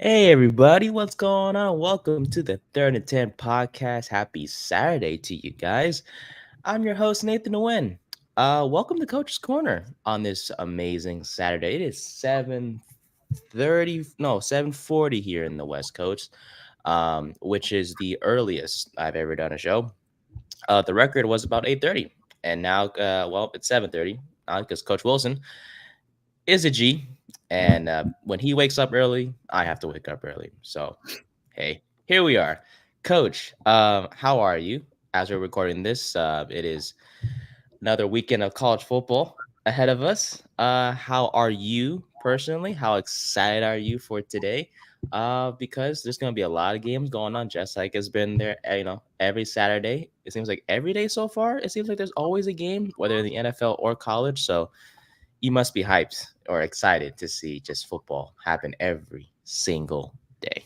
Hey everybody, what's going on? Welcome to the Third and 10 podcast. Happy Saturday to you guys. I'm your host, Nathan Nguyen. Welcome to Coach's Corner on this amazing Saturday. It is 7:30, no, 7:40 here in the West Coast, which is the earliest I've ever done a show. The record was about 8:30, and now, it's 7:30 because Coach Wilson is a G, and when he wakes up early, I have to wake up early. So, hey, here we are. Coach, how are you? As we're recording this, it is another weekend of college football ahead of us. How are you personally? How excited are you for today? Because there's gonna be a lot of games going on, just like it's been there, every Saturday. It seems like every day so far. It seems like there's always a game, whether in the NFL or college. So you must be hyped or excited to see just football happen every single day.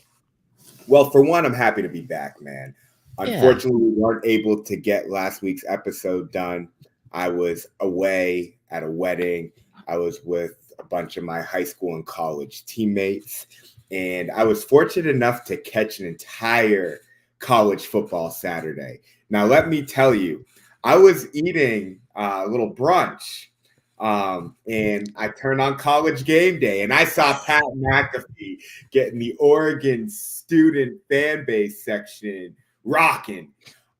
Well, for one, I'm happy to be back, man. Yeah. Unfortunately, we weren't able to get last week's episode done. I was away at a wedding. I was with a bunch of my high school and college teammates, and I was fortunate enough to catch an entire college football Saturday. Now, let me tell you, I was eating a little brunch, and I turned on College Game Day, and I saw Pat McAfee getting the Oregon student fan base section rocking.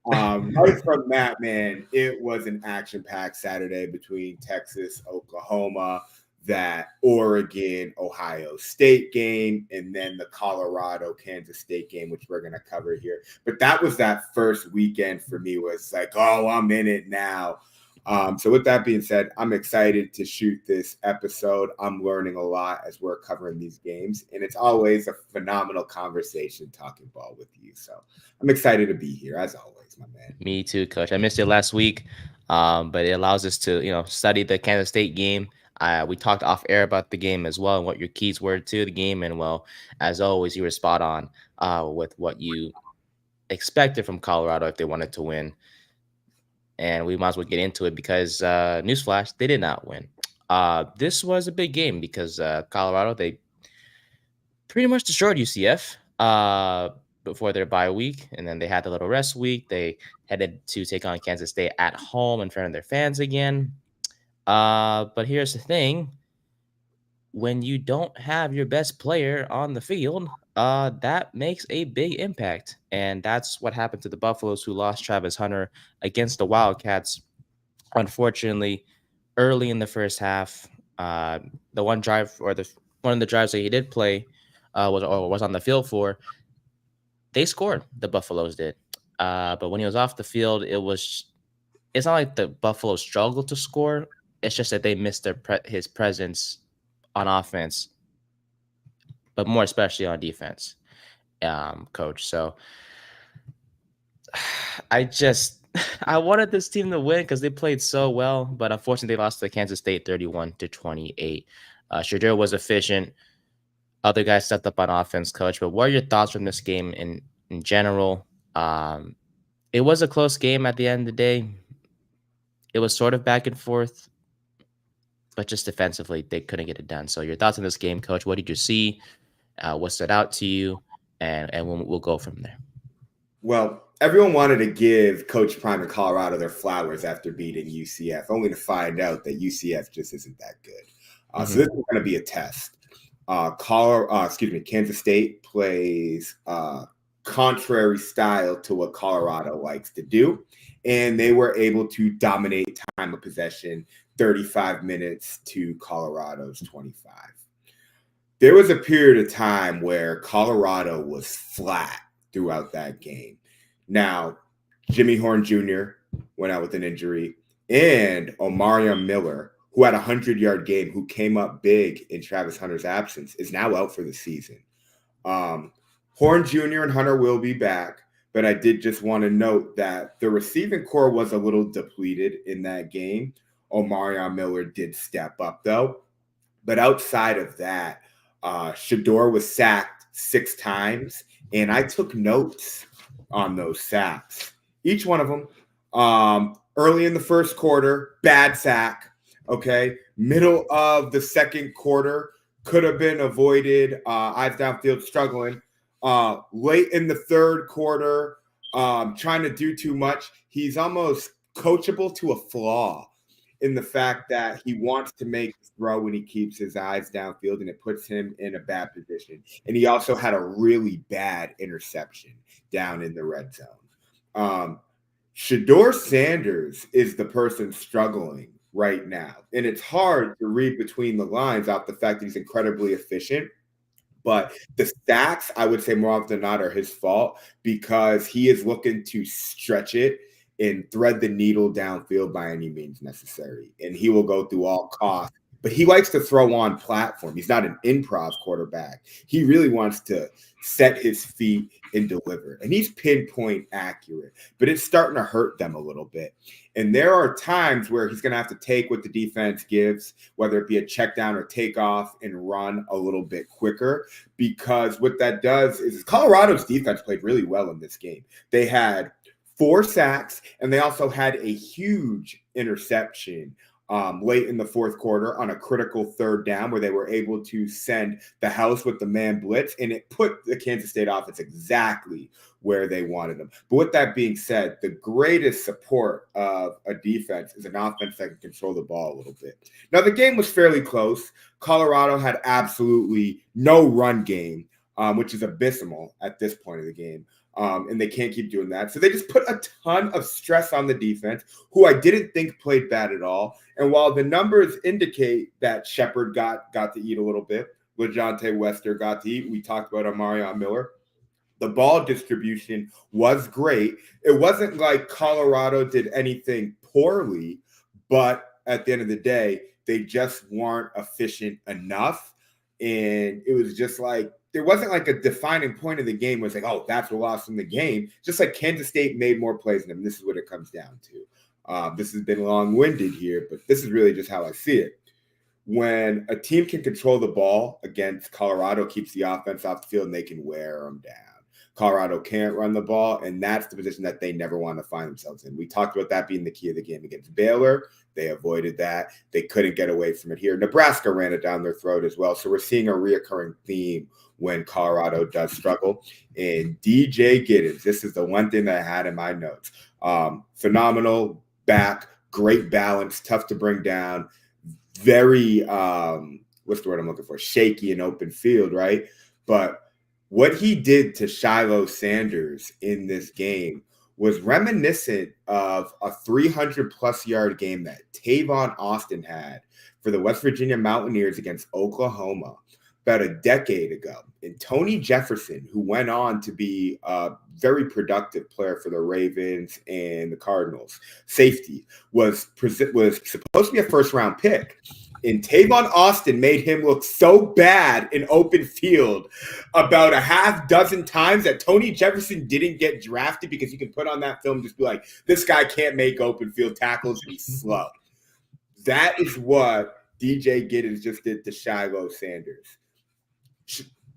Right from that, man, it was an action-packed Saturday between Texas, Oklahoma, that Oregon, Ohio State game, and then the Colorado, Kansas State game, which we're going to cover here. But that was that first weekend for me where it's like, oh, I'm in it now. So with that being said, I'm excited to shoot this episode. I'm learning a lot as we're covering these games, and it's always a phenomenal conversation talking ball with you. So I'm excited to be here as always, my man. Me too, Coach. I missed it last week, but it allows us to, study the Kansas State game. We talked off air about the game as well and what your keys were to the game. And well, as always, you were spot on with what you expected from Colorado if they wanted to win. And we might as well get into it because newsflash, they did not win. This was a big game because Colorado, they pretty much destroyed UCF before their bye week, and then they had the little rest week. They headed to take on Kansas State at home in front of their fans again. But here's the thing: when you don't have your best player on the field, that makes a big impact, and that's what happened to the Buffaloes, who lost Travis Hunter against the Wildcats. Unfortunately, early in the first half, the one drive or the one of the drives that he did play was on the field for. They scored. The Buffaloes did, but when he was off the field, it's not like the Buffaloes struggled to score. It's just that they missed his presence on offense, but more especially on defense, Coach. So I just I wanted this team to win because they played so well, but unfortunately they lost to Kansas State 31-28. Shadur was efficient. Other guys stepped up on offense, Coach. But what are your thoughts from this game in general? It was a close game at the end of the day. It was sort of back and forth, but just defensively they couldn't get it done. So your thoughts on this game, Coach? What did you see? What stood out to you? And we'll go from there. Well, everyone wanted to give Coach Prime in Colorado their flowers after beating UCF, only to find out that UCF just isn't that good. So this is going to be a test. Kansas State plays contrary style to what Colorado likes to do, and they were able to dominate time of possession, 35 minutes to Colorado's 25. There was a period of time where Colorado was flat throughout that game. Now, Jimmy Horn Jr. went out with an injury, and Omarion Miller, who had a 100-yard game, who came up big in Travis Hunter's absence, is now out for the season. Horn Jr. and Hunter will be back, but I did just want to note that the receiving core was a little depleted in that game. Omarion Miller did step up, though. But outside of that, Shador was sacked 6 times, and I took notes on those sacks. Each one of them, early in the first quarter, bad sack. Okay, middle of the second quarter, could have been avoided. Eyes downfield struggling. Late in the third quarter, trying to do too much. He's almost coachable to a flaw in the fact that he wants to make the throw when he keeps his eyes downfield, and it puts him in a bad position. And he also had a really bad interception down in the red zone. Shador Sanders is the person struggling right now. And it's hard to read between the lines out the fact that he's incredibly efficient. But the stats, I would say more often than not, are his fault because he is looking to stretch it and thread the needle downfield by any means necessary. And he will go through all costs. But he likes to throw on platform. He's not an improv quarterback. He really wants to set his feet and deliver. And he's pinpoint accurate, but it's starting to hurt them a little bit. And there are times where he's going to have to take what the defense gives, whether it be a check down or takeoff, and run a little bit quicker, because what that does is Colorado's defense played really well in this game. They had 4 sacks, and they also had a huge interception late in the fourth quarter on a critical third down where they were able to send the house with the man blitz, and it put the Kansas State offense exactly where they wanted them. But with that being said, the greatest support of a defense is an offense that can control the ball a little bit. Now, the game was fairly close. Colorado had absolutely no run game, which is abysmal at this point of the game. And they can't keep doing that. So they just put a ton of stress on the defense, who I didn't think played bad at all. And while the numbers indicate that Shepard got to eat a little bit, LeJontay Wester got to eat, we talked about Amarion Miller, the ball distribution was great. It wasn't like Colorado did anything poorly, but at the end of the day, they just weren't efficient enough. And it was just like, there wasn't like a defining point of the game where it's like, oh, that's what lost in the game. Just like Kansas State made more plays than them. This is what it comes down to. This has been long-winded here, but this is really just how I see it. When a team can control the ball against Colorado, keeps the offense off the field, and they can wear them down. Colorado can't run the ball, and that's the position that they never want to find themselves in. We talked about that being the key of the game against Baylor. They avoided that. They couldn't get away from it here. Nebraska ran it down their throat as well. So we're seeing a reoccurring theme when Colorado does struggle. And DJ Giddens, this is the one thing that I had in my notes. Phenomenal back, great balance, tough to bring down, very, what's the word I'm looking for? Shaky in open field, right? But what he did to Shiloh Sanders in this game was reminiscent of a 300-plus yard game that Tavon Austin had for the West Virginia Mountaineers against Oklahoma about a decade ago. And Tony Jefferson, who went on to be a very productive player for the Ravens and the Cardinals, safety, was supposed to be a first-round pick. And Tavon Austin made him look so bad in open field about a half dozen times that Tony Jefferson didn't get drafted, because you can put on that film and just be like, this guy can't make open field tackles and he's slow. That is what DJ Giddens just did to Shiloh Sanders.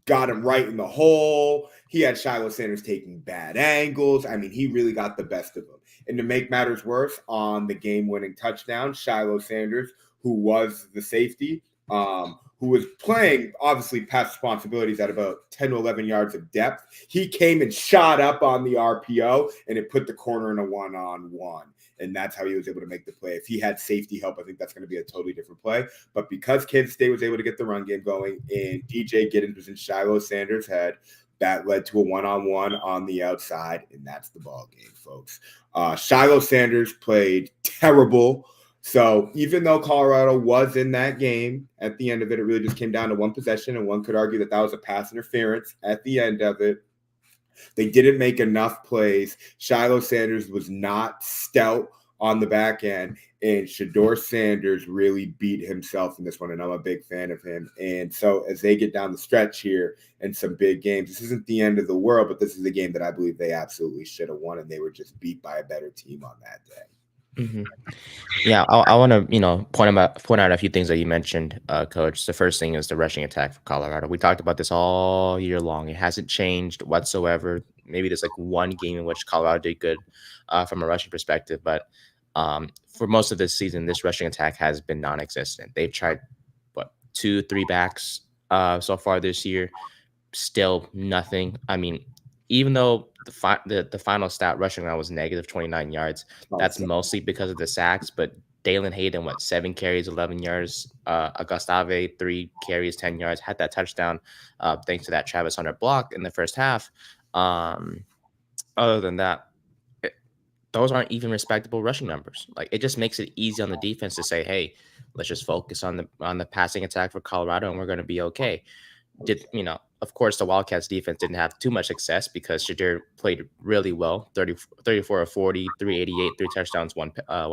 Got him right in the hole. He had Shiloh Sanders taking bad angles. I mean, he really got the best of him. And to make matters worse, on the game-winning touchdown, Shiloh Sanders, who was the safety, who was playing, obviously, past responsibilities at about 10 to 11 yards of depth, he came and shot up on the RPO, and it put the corner in a one-on-one. And that's how he was able to make the play. If he had safety help, I think that's going to be a totally different play. But because Kansas State was able to get the run game going and DJ Giddens was in Shiloh Sanders' head, that led to a one-on-one on the outside, and that's the ball game, folks. Shiloh Sanders played terrible. So even though Colorado was in that game, at the end of it, it really just came down to one possession, and one could argue that that was a pass interference at the end of it. They didn't make enough plays. Shiloh Sanders was not stout on the back end, and Shador Sanders really beat himself in this one, and I'm a big fan of him. And so as they get down the stretch here in some big games, this isn't the end of the world, but this is a game that I believe they absolutely should have won, and they were just beat by a better team on that day. Mm-hmm. Yeah, I want to point out a few things that you mentioned, Coach. The first thing is the rushing attack for Colorado. We talked about this all year long. It hasn't changed whatsoever. Maybe there's like one game in which Colorado did good from a rushing perspective, but for most of this season, this rushing attack has been non-existent. They've tried 2-3 backs so far this year. Still nothing. I mean, even though the final stat rushing around was negative 29 yards, that's mostly because of the sacks. But Dalen Hayden, what, 7 carries, 11 yards. Augustave, 3 carries, 10 yards, had that touchdown thanks to that Travis Hunter block in the first half. Um, Other than that, it, those aren't even respectable rushing numbers. Like it just makes it easy on the defense to say, "Hey, let's just focus on the passing attack for Colorado, and we're going to be okay." Of course, the Wildcats defense didn't have too much success because Shadir played really well, 34 of 40, 388, 3 touchdowns, one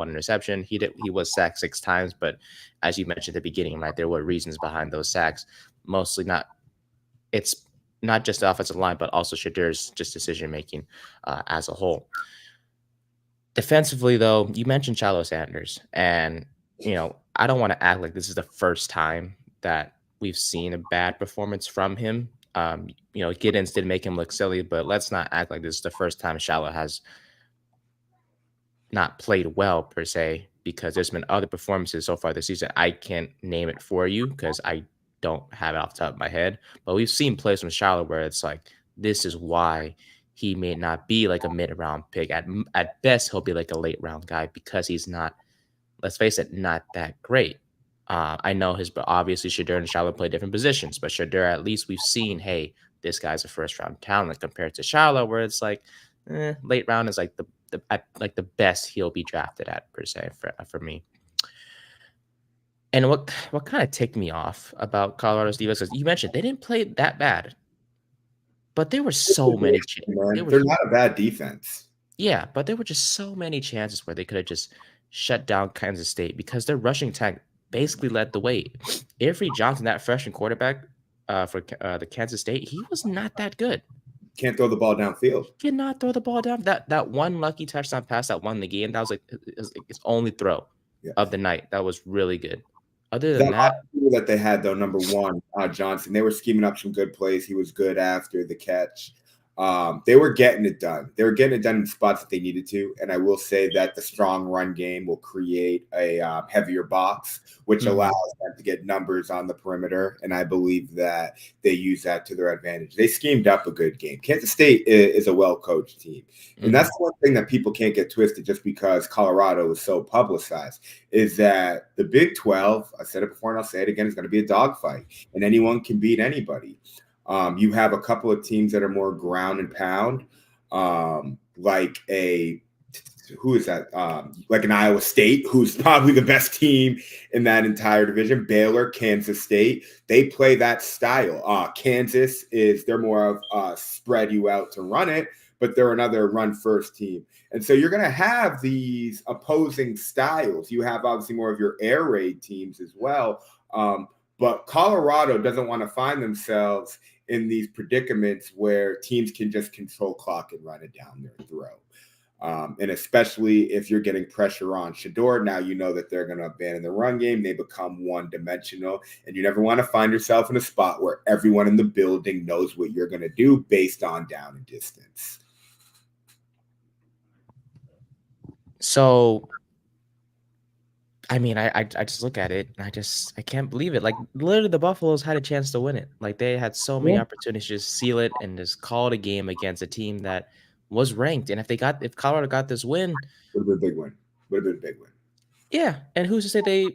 interception. He was sacked 6 times, but as you mentioned at the beginning, right, there were reasons behind those sacks. Mostly not it's not just the offensive line, but also Shadir's just decision making as a whole. Defensively, though, you mentioned Shiloh Sanders, and I don't want to act like this is the first time that we've seen a bad performance from him. Giddens did make him look silly, but let's not act like this is the first time Shiloh has not played well per se, because there's been other performances so far this season. I can't name it for you because I don't have it off the top of my head, but we've seen plays from Shiloh where it's like this is why he may not be like a mid-round pick. At best, he'll be like a late-round guy because he's not, let's face it, not that great. I know but obviously Shadur and Shiloh play different positions, but Shadur, at least we've seen, hey, this guy's a first-round talent compared to Shiloh, where it's like late round is like the best he'll be drafted at per se for me. And what kind of ticked me off about Colorado's defense is you mentioned they didn't play that bad, but there were so many. They're not a bad defense. Yeah, but there were just so many chances where they could have just shut down Kansas State because their rushing attack basically led the way. Avery Johnson, that freshman quarterback for the Kansas State, he was not that good. Can't throw the ball downfield. Cannot throw the ball down. That one lucky touchdown pass that won the game, that was like his only throw of the night. That was really good. Other than that they had, though, number one, Johnson, they were scheming up some good plays. He was good after the catch. They were getting it done. They were getting it done in spots that they needed to. And I will say that the strong run game will create a heavier box, which allows them to get numbers on the perimeter. And I believe that they use that to their advantage. They schemed up a good game. Kansas State is a well-coached team. And that's the one thing that people can't get twisted just because Colorado is so publicized, is that the Big 12, I said it before and I'll say it again, is going to be a dogfight. And anyone can beat anybody. You have a couple of teams that are more ground and pound, like like an Iowa State, who's probably the best team in that entire division. Baylor, Kansas State, they play that style. Kansas they're more of spread you out to run it, but they're another run first team. And so you're going to have these opposing styles. You have obviously more of your air raid teams as well. But Colorado doesn't want to find themselves in these predicaments where teams can just control clock and run it down their throat. And especially if you're getting pressure on Shador, now you know that they're going to abandon the run game. They become one-dimensional, and you never want to find yourself in a spot where everyone in the building knows what you're going to do based on down and distance. So, I mean, I just look at it and I can't believe it. Like literally the Buffaloes had a chance to win it. Like they had so many opportunities to just seal it and just call it a game against a team that was ranked. And if Colorado got this win, would have been a big win. Would have been a big win. Yeah. And who's to say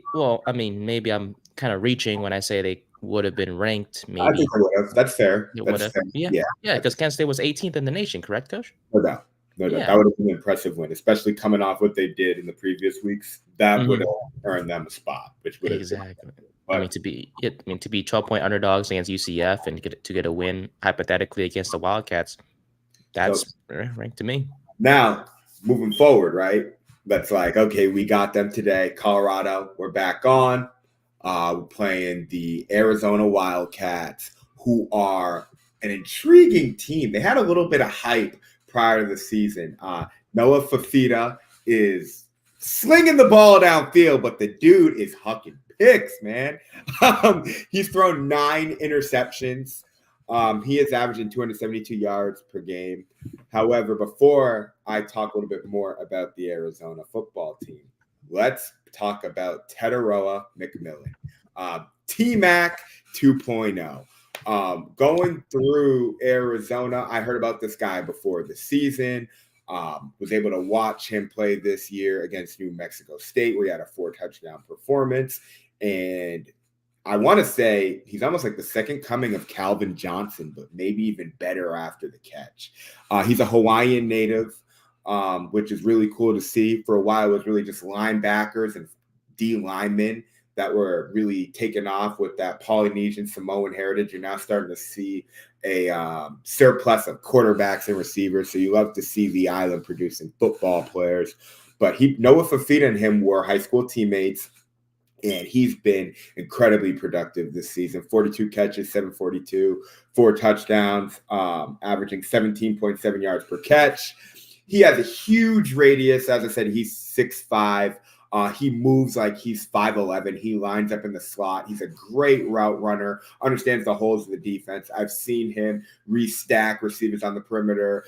I mean, maybe I'm kind of reaching when I say they would have been ranked. Maybe I think they would have. That's fair. Fair. Yeah. Because Kansas State was 18th in the nation, correct, Coach? No doubt. No doubt. That would have been an impressive win, especially coming off what they did in the previous weeks. That would have earned them a spot, which would have exactly. I mean, to be 12-point underdogs against UCF and to get a win hypothetically against the Wildcats, that's ranked to me. Now, moving forward, right? That's like, okay, we got them today. Colorado, we're back on. We're playing the Arizona Wildcats, who are an intriguing team. They had a little bit of hype prior to the season. Noah Fafita is slinging the ball downfield, but the dude is hucking picks, man. He's thrown 9 interceptions. He is averaging 272 yards per game. However, before I talk a little bit more about the Arizona football team, let's talk about Teteroa McMillan. T-Mac 2.0. Going through Arizona, I heard about this guy before the season. Was able to watch him play this year against New Mexico State, where he had a 4-touchdown performance. And I want to say he's almost like the second coming of Calvin Johnson, but maybe even better after the catch. He's a Hawaiian native, which is really cool to see. For a while, it was really just linebackers and D linemen that were really taken off with that Polynesian Samoan heritage. You're now starting to see a surplus of quarterbacks and receivers. So you love to see the island producing football players. But Noah Fafita and him were high school teammates, and he's been incredibly productive this season. 42 catches, 742, 4 touchdowns, averaging 17.7 yards per catch. He has a huge radius. As I said, he's 6'5". He moves like he's 5'11". He lines up in the slot. He's a great route runner, understands the holes of the defense. I've seen him restack receivers on the perimeter,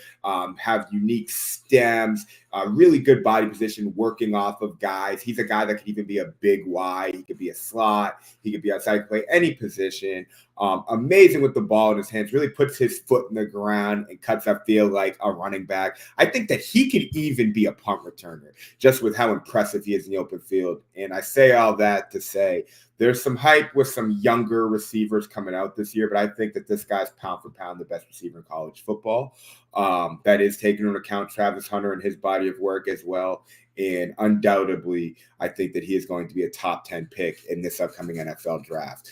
have unique stems, really good body position, working off of guys. He's a guy that could even be a big Y. He could be a slot. He could be outside, play any position. Amazing with the ball in his hands, really puts his foot in the ground and cuts upfield like a running back. I think that he could even be a punt returner just with how impressive he is in the open field. And I say all that to say there's some hype with some younger receivers coming out this year, but I think that this guy's pound for pound the best receiver in college football. That is taking into account Travis Hunter and his body of work as well. And undoubtedly, I think that he is going to be a top 10 pick in this upcoming NFL draft.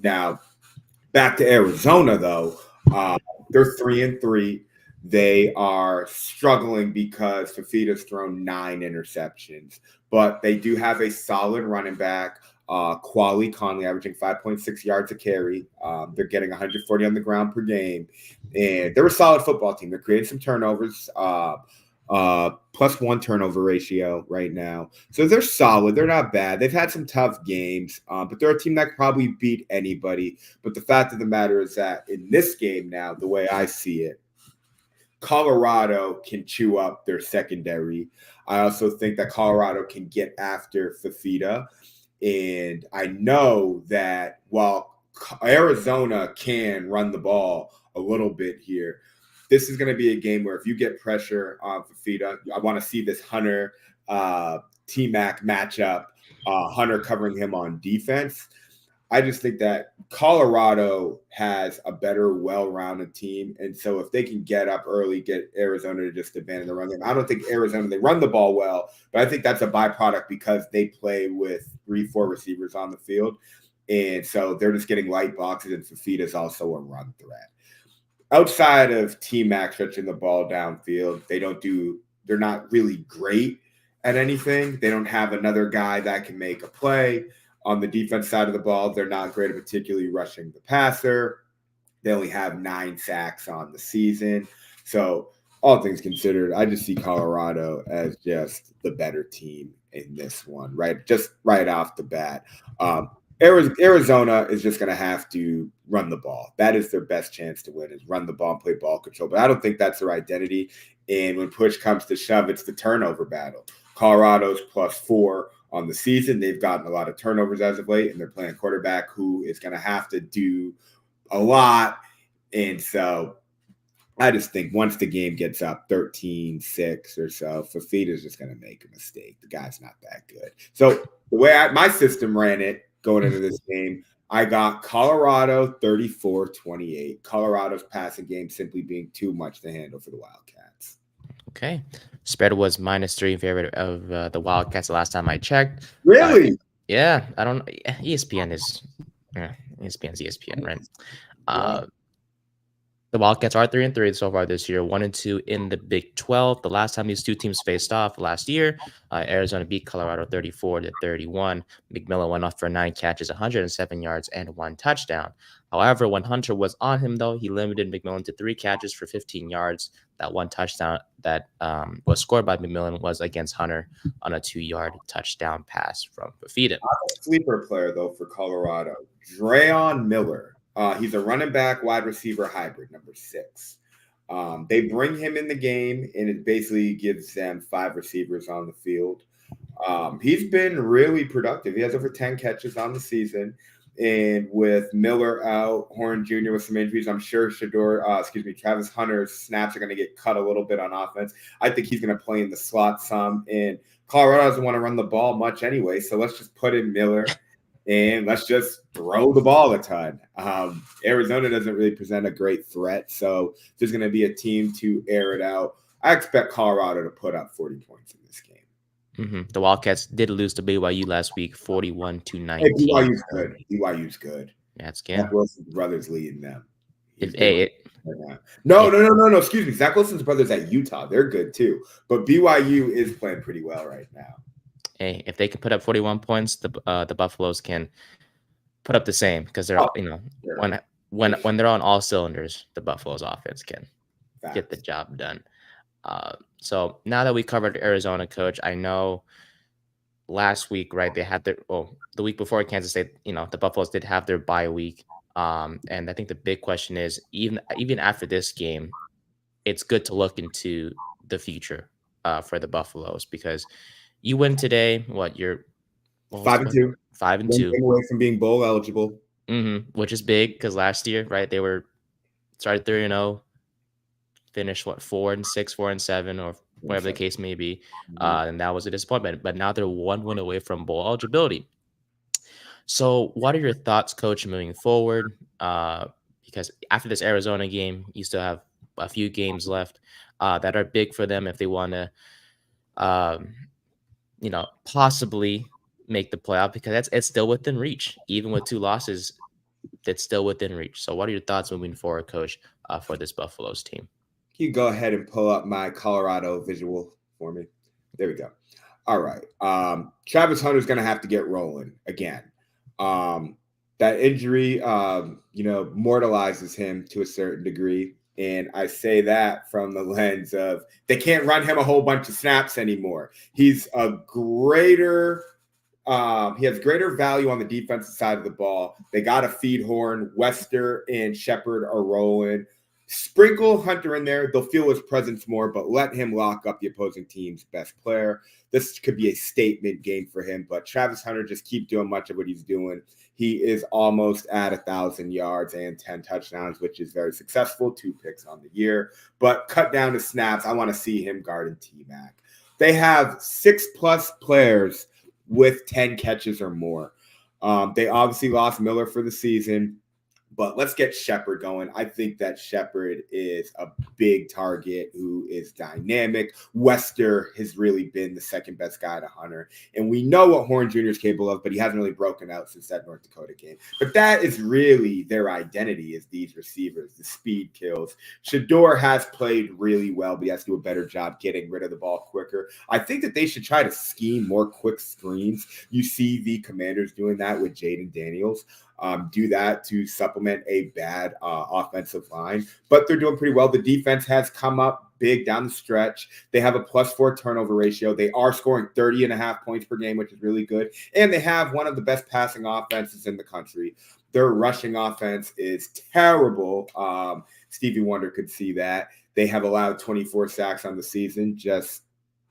Now, back to Arizona, though, they're 3-3. They are struggling because Fafita's thrown 9 interceptions, but they do have a solid running back, Quali Conley, averaging 5.6 yards a carry. They're getting 140 on the ground per game, and they're a solid football team. They're creating some turnovers, +1 turnover ratio right now. So they're solid. They're not bad. They've had some tough games, but they're a team that could probably beat anybody. But the fact of the matter is that in this game now, the way I see it, Colorado can chew up their secondary. I also think that Colorado can get after Fafita. And I know that while Arizona can run the ball a little bit here, this is going to be a game where if you get pressure on Fafita, I want to see this Hunter T-Mac matchup, Hunter covering him on defense. I just think that Colorado has a better, well-rounded team. And so if they can get up early, get Arizona to just abandon the run game. I don't think Arizona, they run the ball well, but I think that's a byproduct because they play with 3-4 receivers on the field. And so they're just getting light boxes, and Fafita's also a run threat. Outside of T-Mac stretching the ball downfield, they're not really great at anything. They don't have another guy that can make a play. On the defense side of the ball, they're not great at particularly rushing the passer. They only have 9 sacks on the season. So all things considered, I just see Colorado as just the better team in this one, right? Just right off the bat. Arizona is just going to have to run the ball. That is their best chance to win, is run the ball and play ball control. But I don't think that's their identity. And when push comes to shove, it's the turnover battle. Colorado's +4 on the season. They've gotten a lot of turnovers as of late, and they're playing a quarterback who is going to have to do a lot. And so I just think once the game gets up 13-6 or so, Fafita's just going to make a mistake. The guy's not that good. So the way my system ran it going into this game, I got Colorado 34-28. Colorado's passing game simply being too much to handle for the Wildcats. Okay. Spread was -3 in favor of the Wildcats the last time I checked. Really? Yeah. I don't know. ESPN is ESPN's ESPN, right? Yeah. The Wildcats are 3-3 so far this year, 1-2 in the Big 12. The last time these two teams faced off last year, Arizona beat Colorado 34-31. McMillan went off for 9 catches, 107 yards, and 1 touchdown. However, when Hunter was on him, though, he limited McMillan to 3 catches for 15 yards. That 1 touchdown that was scored by McMillan was against Hunter on a 2-yard touchdown pass from Fafita. Sleeper player, though, for Colorado, Drayon Miller. He's a running back, wide receiver hybrid, number 6. They bring him in the game, and it basically gives them 5 receivers on the field. He's been really productive. He has over 10 catches on the season, And with Miller out, Horn Jr. with some injuries, I'm sure Travis Hunter's snaps are going to get cut a little bit on offense. I think he's going to play in the slot some. And Colorado doesn't want to run the ball much anyway, so let's just put in Miller and let's just throw the ball a ton. Arizona doesn't really present a great threat, so there's going to be a team to air it out. I expect Colorado to put up 40 points in this game. The Wildcats did lose to BYU last week, 41-19. Hey, BYU's good. BYU's good. That's good. Zach Wilson's brother's leading them. No. Excuse me. Zach Wilson's brother's at Utah. They're good too. But BYU is playing pretty well right now. Hey, if they can put up 41 points, the Buffaloes can put up the same because they're sure. when they're on all cylinders, the Buffaloes offense can get the job done. So now that we covered Arizona, Coach, I know last week, right, they had the week before Kansas State, the Buffaloes did have their bye week. And I think the big question is, even after this game, it's good to look into the future for the Buffaloes, because you win today. You're 5-2. 5-2 away from being bowl eligible, which is big because last year, right, they started 3-0, finished 4-6, 4-7, or whatever the case may be, and that was a disappointment. But now they're 1 win away from bowl eligibility. So what are your thoughts, Coach, moving forward? Because after this Arizona game, you still have a few games left that are big for them if they want to, possibly make the playoff, because it's still within reach. Even with 2 losses, that's still within reach. So what are your thoughts moving forward, Coach, for this Buffaloes team? You go ahead and pull up my Colorado visual for me. There we go. All right. Travis Hunter's going to have to get rolling again. That injury, mortalizes him to a certain degree. And I say that from the lens of they can't run him a whole bunch of snaps anymore. He's he has greater value on the defensive side of the ball. They got to feed Horn. Wester and Shepard are rolling. Sprinkle Hunter in there. They'll feel his presence more, but let him lock up the opposing team's best player. This could be a statement game for him, but Travis Hunter just keep doing much of what he's doing. He is almost at 1,000 yards and 10 touchdowns, which is very successful. 2 picks on the year, but cut down to snaps. I want to see him guarding T-Mac. They have 6+ players with 10 catches or more. They obviously lost Miller for the season, but let's get Shepard going. I think that Shepard is a big target who is dynamic. Wester has really been the second best guy to Hunter. And we know what Horn Jr. is capable of, but he hasn't really broken out since that North Dakota game. But that is really their identity, is these receivers, the speed kills. Shedeur has played really well, but he has to do a better job getting rid of the ball quicker. I think that they should try to scheme more quick screens. You see the Commanders doing that with Jaden Daniels. Do that to supplement a bad offensive line, but they're doing pretty well. The defense has come up big down the stretch. They have a +4 turnover ratio. They are scoring 30.5 points per game, which is really good. And they have one of the best passing offenses in the country. Their rushing offense is terrible. Stevie Wonder could see that. They have allowed 24 sacks on the season, just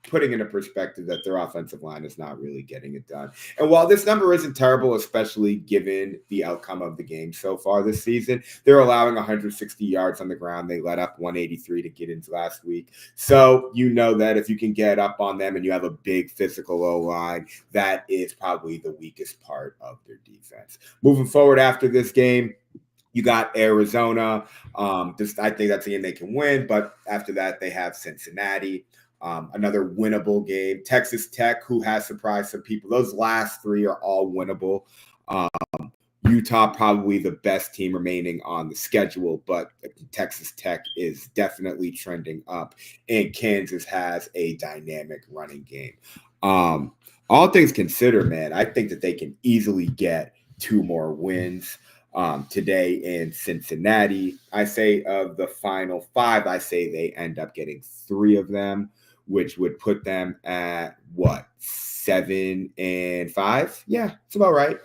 putting into perspective that their offensive line is not really getting it done. And while this number isn't terrible, especially given the outcome of the game so far this season, they're allowing 160 yards on the ground. They let up 183 to get into last week. So you know that if you can get up on them and you have a big physical O-line, that is probably the weakest part of their defense. Moving forward after this game, you got Arizona. I think that's a game they can win, but after that they have Cincinnati. Another winnable game. Texas Tech, who has surprised some people. Those last 3 are all winnable. Utah, probably the best team remaining on the schedule, but Texas Tech is definitely trending up, and Kansas has a dynamic running game. All things considered, man, I think that they can easily get 2 more wins today in Cincinnati. I say of the final 5, I say they end up getting 3 of them, which would put them at 7-5? Yeah, it's about right.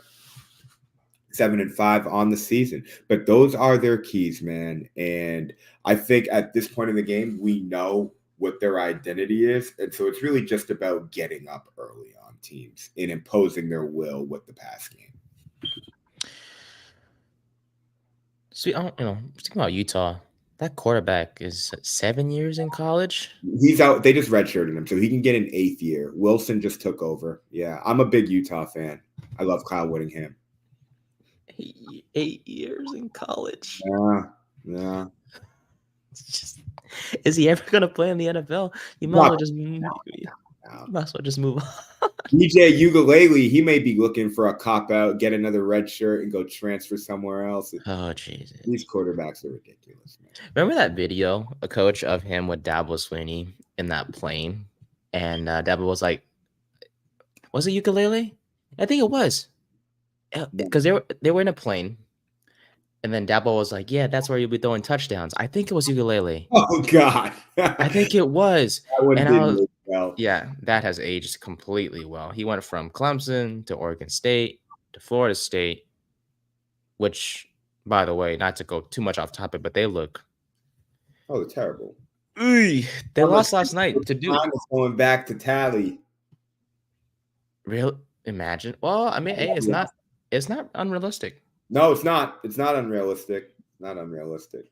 7-5 on the season. But those are their keys, man. And I think at this point in the game, we know what their identity is. And so it's really just about getting up early on teams and imposing their will with the pass game. See, speaking about Utah, that quarterback is 7 years in college. He's out. They just redshirted him, so he can get an 8th year. Wilson just took over. Yeah, I'm a big Utah fan. I love Kyle Whittingham. 8 years in college. Yeah, yeah. It's just, is he ever gonna play in the NFL? You might as No, well just no. move on. DJ Ukulele, he may be looking for a cop out, get another red shirt, and go transfer somewhere else. Oh Jesus! These quarterbacks are ridiculous, man. Remember that video, a coach of him with Dabo Swinney in that plane, and Dabo was like, "Was it ukulele? I think it was, because they were in a plane." And then Dabo was like, "Yeah, that's where you'll be throwing touchdowns." I think it was ukulele. Oh God, I think it was. that one And I didn't was, look well. yeah, that has aged completely well. He went from Clemson to Oregon State to Florida State, which, by the way, not to go too much off topic, but they look. Oh, they're terrible. They Almost lost last night to Duke. going back to tally. Real imagine. Well, I mean, hey, it's not unrealistic. No, it's not. It's not unrealistic. Not unrealistic.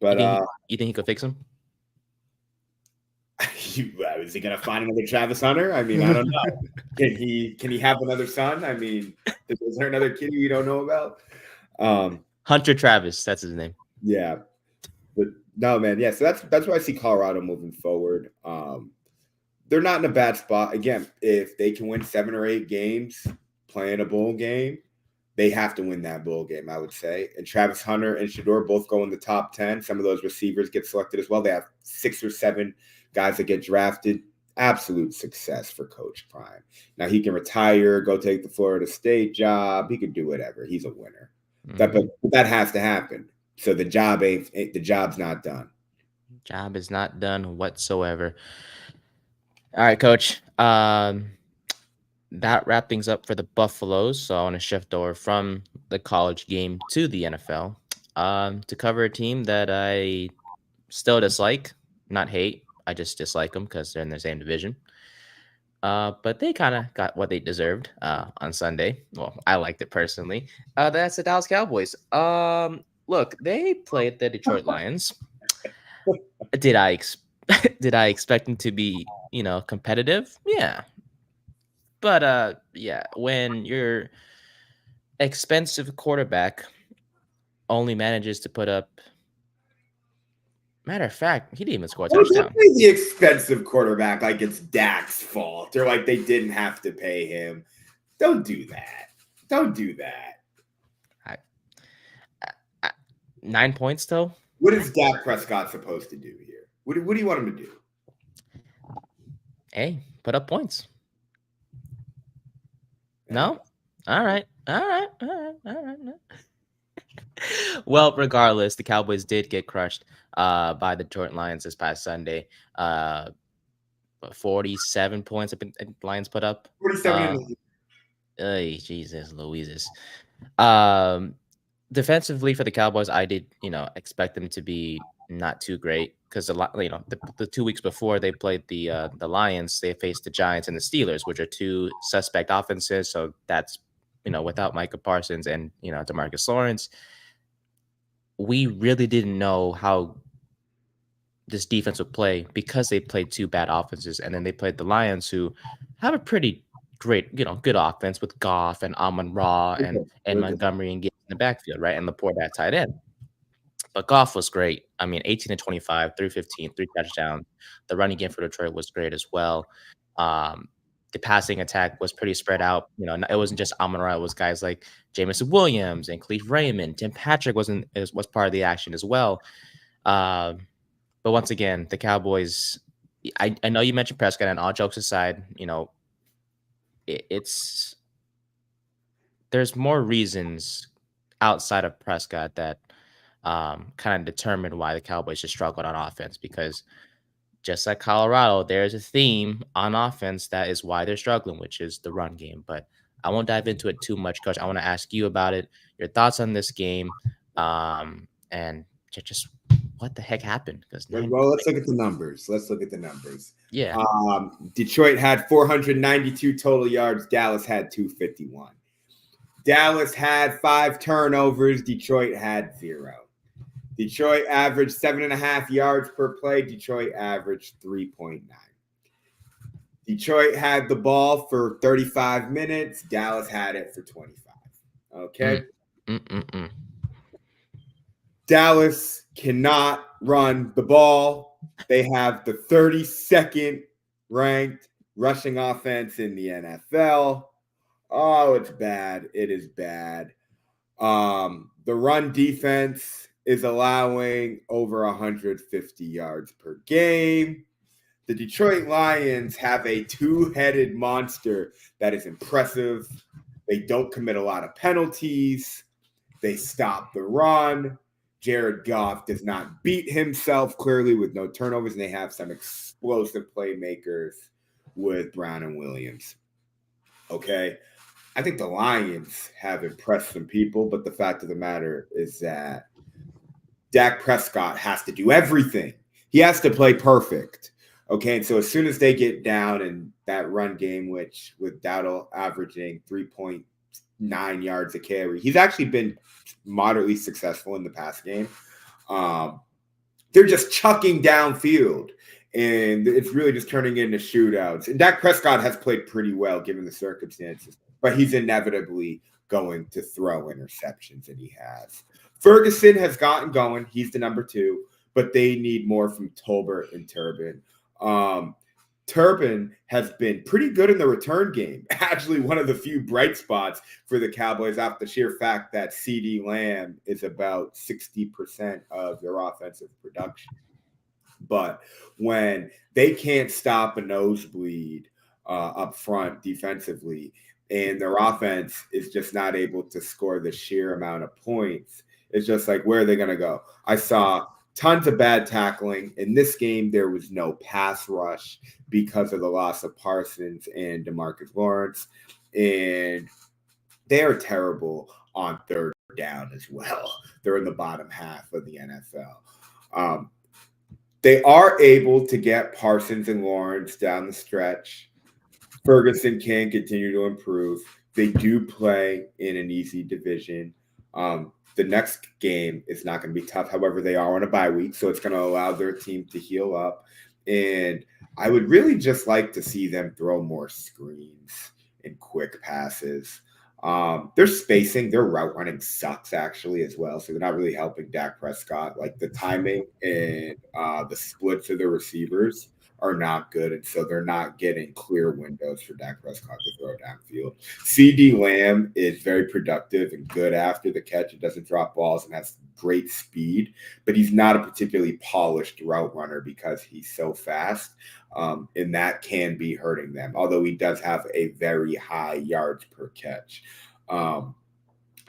But you think he could fix him? Is he gonna find another Travis Hunter? I mean, I don't know. Can he have another son? I mean, is there another kid we don't know about? Hunter Travis, that's his name. Yeah, but no, man. Yeah, so that's why I see Colorado moving forward. They're not in a bad spot. Again, if they can win 7 or 8 games, playing a bowl game, they have to win that bowl game, I would say. And Travis Hunter and Shador both go in the top 10. Some of those receivers get selected as well. They have 6 or 7 guys that get drafted. Absolute success for Coach Prime. Now he can retire, go take the Florida State job. He can do whatever. He's a winner. But that has to happen. So the job's not done. Job is not done whatsoever. All right, Coach. That wraps things up for the Buffaloes. So I want to shift over from the college game to the NFL to cover a team that I still dislike, not hate. I just dislike them because they're in the same division. But they kind of got what they deserved on Sunday. Well, I liked it personally. That's the Dallas Cowboys. Look, they played the Detroit Lions. Did I expect them to be, competitive? Yeah. But yeah, when your expensive quarterback only manages to put up. Matter of fact, he didn't even score a touchdown. The expensive quarterback, like it's Dak's fault, or like they didn't have to pay him. Don't do that. Don't do that. 9 points, though. What is Dak Prescott supposed to do here? What do you want him to do? Hey, put up points. No? All right. Well, regardless, the Cowboys did get crushed by the Detroit Lions this past Sunday. 47 points I think Lions put up. 47. Jesus Louises. Defensively for the Cowboys, I did, expect them to be not too great because the 2 weeks before they played the Lions, they faced the Giants and the Steelers, which are 2 suspect offenses. So that's without Micah Parsons and DeMarcus Lawrence, we really didn't know how this defense would play because they played 2 bad offenses, and then they played the Lions, who have a pretty great, good offense with Goff and Amon-Ra and Montgomery and Gibbs in the backfield, right? And Laporte at tight end. But Goff was great. I mean, 18 to 25, 315, 3 touchdowns. The running game for Detroit was great as well. The passing attack was pretty spread out. It wasn't just Amon-Ra. It was guys like Jameson Williams and Khalif Raymond. Tim Patrick was part of the action as well. But once again, the Cowboys, I know you mentioned Prescott, and all jokes aside, there's more reasons outside of Prescott that kind of determined why the Cowboys just struggled on offense, because just like Colorado, there's a theme on offense that is why they're struggling, which is the run game. But I won't dive into it too much, Coach. I want to ask you about it, your thoughts on this game, and just what the heck happened. Well, let's look at the numbers. Yeah. Detroit had 492 total yards. Dallas had 251. Dallas had 5 turnovers. Detroit had 0. Detroit averaged 7.5 yards per play. Detroit averaged 3.9. Detroit had the ball for 35 minutes. Dallas had it for 25. Okay. Mm. Dallas cannot run the ball. They have the 32nd ranked rushing offense in the NFL. Oh, it's bad. It is bad. The run defense is allowing over 150 yards per game. The Detroit Lions have a two-headed monster that is impressive. They don't commit a lot of penalties. They stop the run. Jared Goff does not beat himself clearly with no turnovers, and they have some explosive playmakers with Brown and Williams. Okay. I think the Lions have impressed some people, but the fact of the matter is that Dak Prescott has to do everything. He has to play perfect. Okay, and so as soon as they get down in that run game, which with Dowdle averaging 3.9 yards a carry, he's actually been moderately successful in the pass game. They're just chucking downfield, and it's really just turning into shootouts. And Dak Prescott has played pretty well given the circumstances, but he's inevitably going to throw interceptions, and he has. Ferguson has gotten going. He's the number 2, but they need more from Tolbert and Turbin. Turbin has been pretty good in the return game. Actually, one of the few bright spots for the Cowboys after the sheer fact that CeeDee Lamb is about 60% of their offensive production. But when they can't stop a nosebleed up front defensively, and their offense is just not able to score the sheer amount of points, it's just like, where are they going to go? I saw tons of bad tackling. In this game, there was no pass rush because of the loss of Parsons and DeMarcus Lawrence. And they are terrible on third down as well. They're in the bottom half of the NFL. They are able to get Parsons and Lawrence down the stretch. Ferguson can continue to improve. They do play in an easy division. The next game is not going to be tough. However, they are on a bye week, so it's going to allow their team to heal up. And I would really just like to see them throw more screens and quick passes. Their spacing, their route running sucks actually as well. So they're not really helping Dak Prescott. Like the timing and the splits of the receivers are not good. And so they're not getting clear windows for Dak Prescott to throw downfield. CeeDee Lamb is very productive and good after the catch. It doesn't drop balls and has great speed, but he's not a particularly polished route runner because he's so fast. And that can be hurting them, although he does have a very high yards per catch. I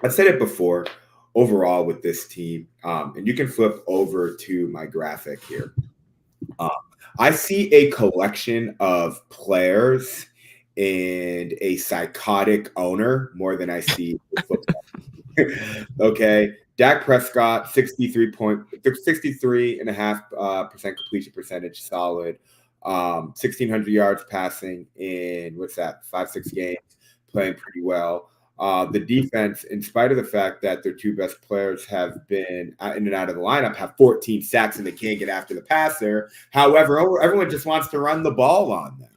said it before, overall with this team, and you can flip over to my graphic here. I see a collection of players and a psychotic owner more than I see football. Okay. Dak Prescott, 63.5% completion percentage, solid. 1,600 yards passing in, 5-6 games, playing pretty well. The defense, in spite of the fact that their 2 best players have been in and out of the lineup, have 14 sacks and they can't get after the passer. However, everyone just wants to run the ball on them.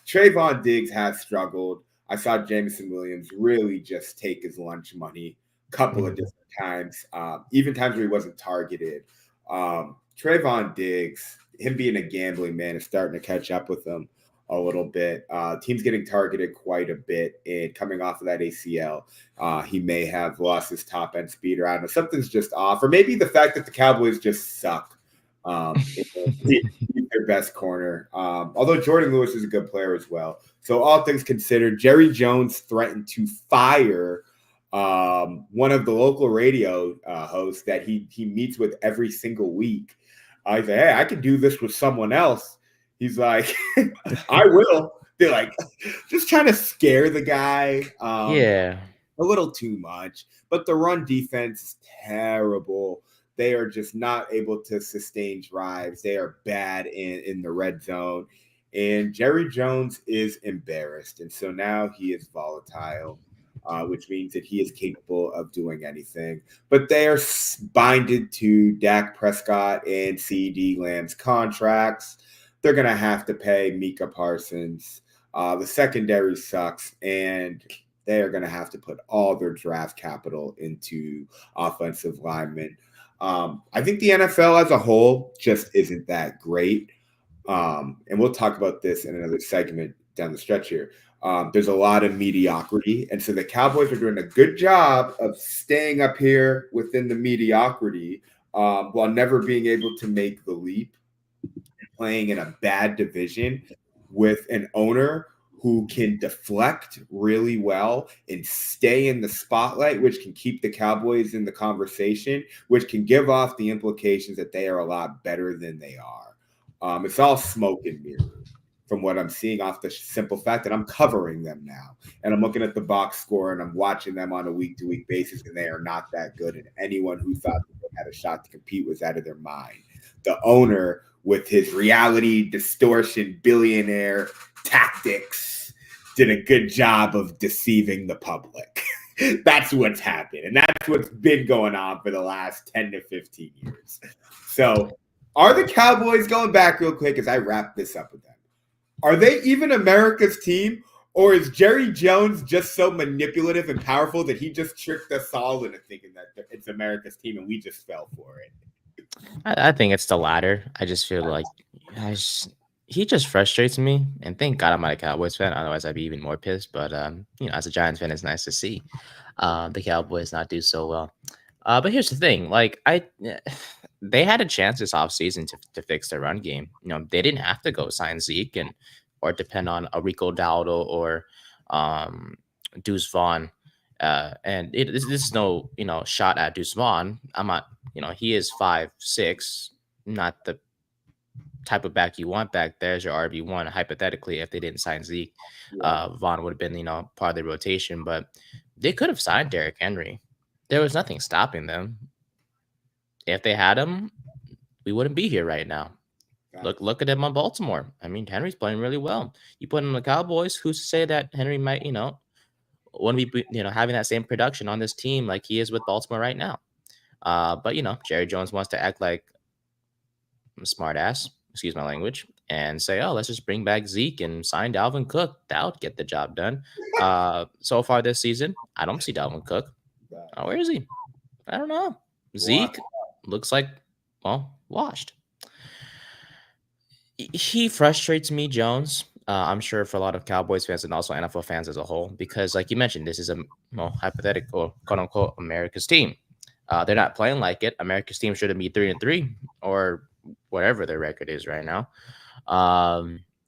Trayvon Diggs has struggled. I saw Jameson Williams really just take his lunch money a couple of different times, even times where he wasn't targeted. Trayvon Diggs, him being a gambling man, is starting to catch up with him a little bit. Team's getting targeted quite a bit, and coming off of that ACL, he may have lost his top end speed, or I don't know, something's just off, or maybe the fact that the Cowboys just suck. Their best corner, although Jordan Lewis is a good player as well. So all things considered, Jerry Jones threatened to fire one of the local radio hosts that he meets with every single week. I say, hey, I could do this with someone else. He's like, I will. They're like, just trying to scare the guy. Yeah. A little too much. But the run defense is terrible. They are just not able to sustain drives. They are bad in the red zone. And Jerry Jones is embarrassed. And so now he is volatile. which means that he is capable of doing anything. But they are binded to Dak Prescott and CD Lamb's contracts. They're going to have to pay Micah Parsons. The secondary sucks, and they are going to have to put all their draft capital into offensive linemen. I think the NFL as a whole just isn't that great. And we'll talk about this in another segment down the stretch here. There's a lot of mediocrity. And so the Cowboys are doing a good job of staying up here within the mediocrity while never being able to make the leap, playing in a bad division with an owner who can deflect really well and stay in the spotlight, which can keep the Cowboys in the conversation, which can give off the implications that they are a lot better than they are. It's all smoke and mirrors from what I'm seeing off the simple fact that I'm covering them now. And I'm looking at the box score and I'm watching them on a week-to-week basis, and they are not that good. And anyone who thought that they had a shot to compete was out of their mind. The owner, with his reality distortion billionaire tactics, did a good job of deceiving the public. That's what's happened. And that's what's been going on for the last 10 to 15 years. So are the Cowboys, going back real quick as I wrap this up with them, are they even America's team? Or is Jerry Jones just so manipulative and powerful that he just tricked us all into thinking that it's America's team and we just fell for it? I think it's the latter. I just feel like he just frustrates me. And thank God I'm not a Cowboys fan. Otherwise, I'd be even more pissed. But as a Giants fan, it's nice to see the Cowboys not do so well. But here's the thing: they had a chance this offseason to fix their run game. They didn't have to go sign Zeke or depend on a Rico Dowdle or Deuce Vaughn. And this is no shot at Deuce Vaughn. I'm not. He is 5'6", not the type of back you want back there as your RB1. Hypothetically, if they didn't sign Zeke, Vaughn would have been part of the rotation. But they could have signed Derrick Henry. There was nothing stopping them. If they had him, we wouldn't be here right now. Look at him on Baltimore. I mean, Henry's playing really well. You put him on the Cowboys. Who's to say that Henry might wouldn't be having that same production on this team like he is with Baltimore right now? But Jerry Jones wants to act like a smart ass, excuse my language, and say, oh, let's just bring back Zeke and sign Dalvin Cook. That would get the job done. So far this season, I don't see Dalvin Cook. Where is he? I don't know. Zeke looks like, washed. He frustrates me, Jones. I'm sure for a lot of Cowboys fans and also NFL fans as a whole, because like you mentioned, this is a hypothetical, quote unquote, America's team. They're not playing like it. America's team shouldn't be 3-3 or whatever their record is right now.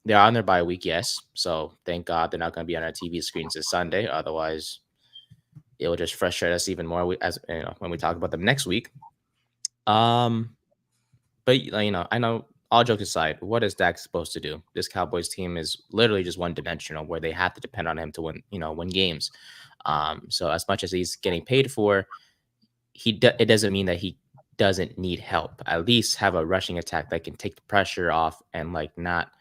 They're on their bye week, yes. So thank God they're not going to be on our TV screens this Sunday. Otherwise, it will just frustrate us even more when we talk about them next week. But I know, all jokes aside, what is Dak supposed to do? This Cowboys team is literally just one-dimensional, where they have to depend on him to win games. So as much as he's getting paid for, it doesn't mean that he doesn't need help. At least have a rushing attack that can take the pressure off and not,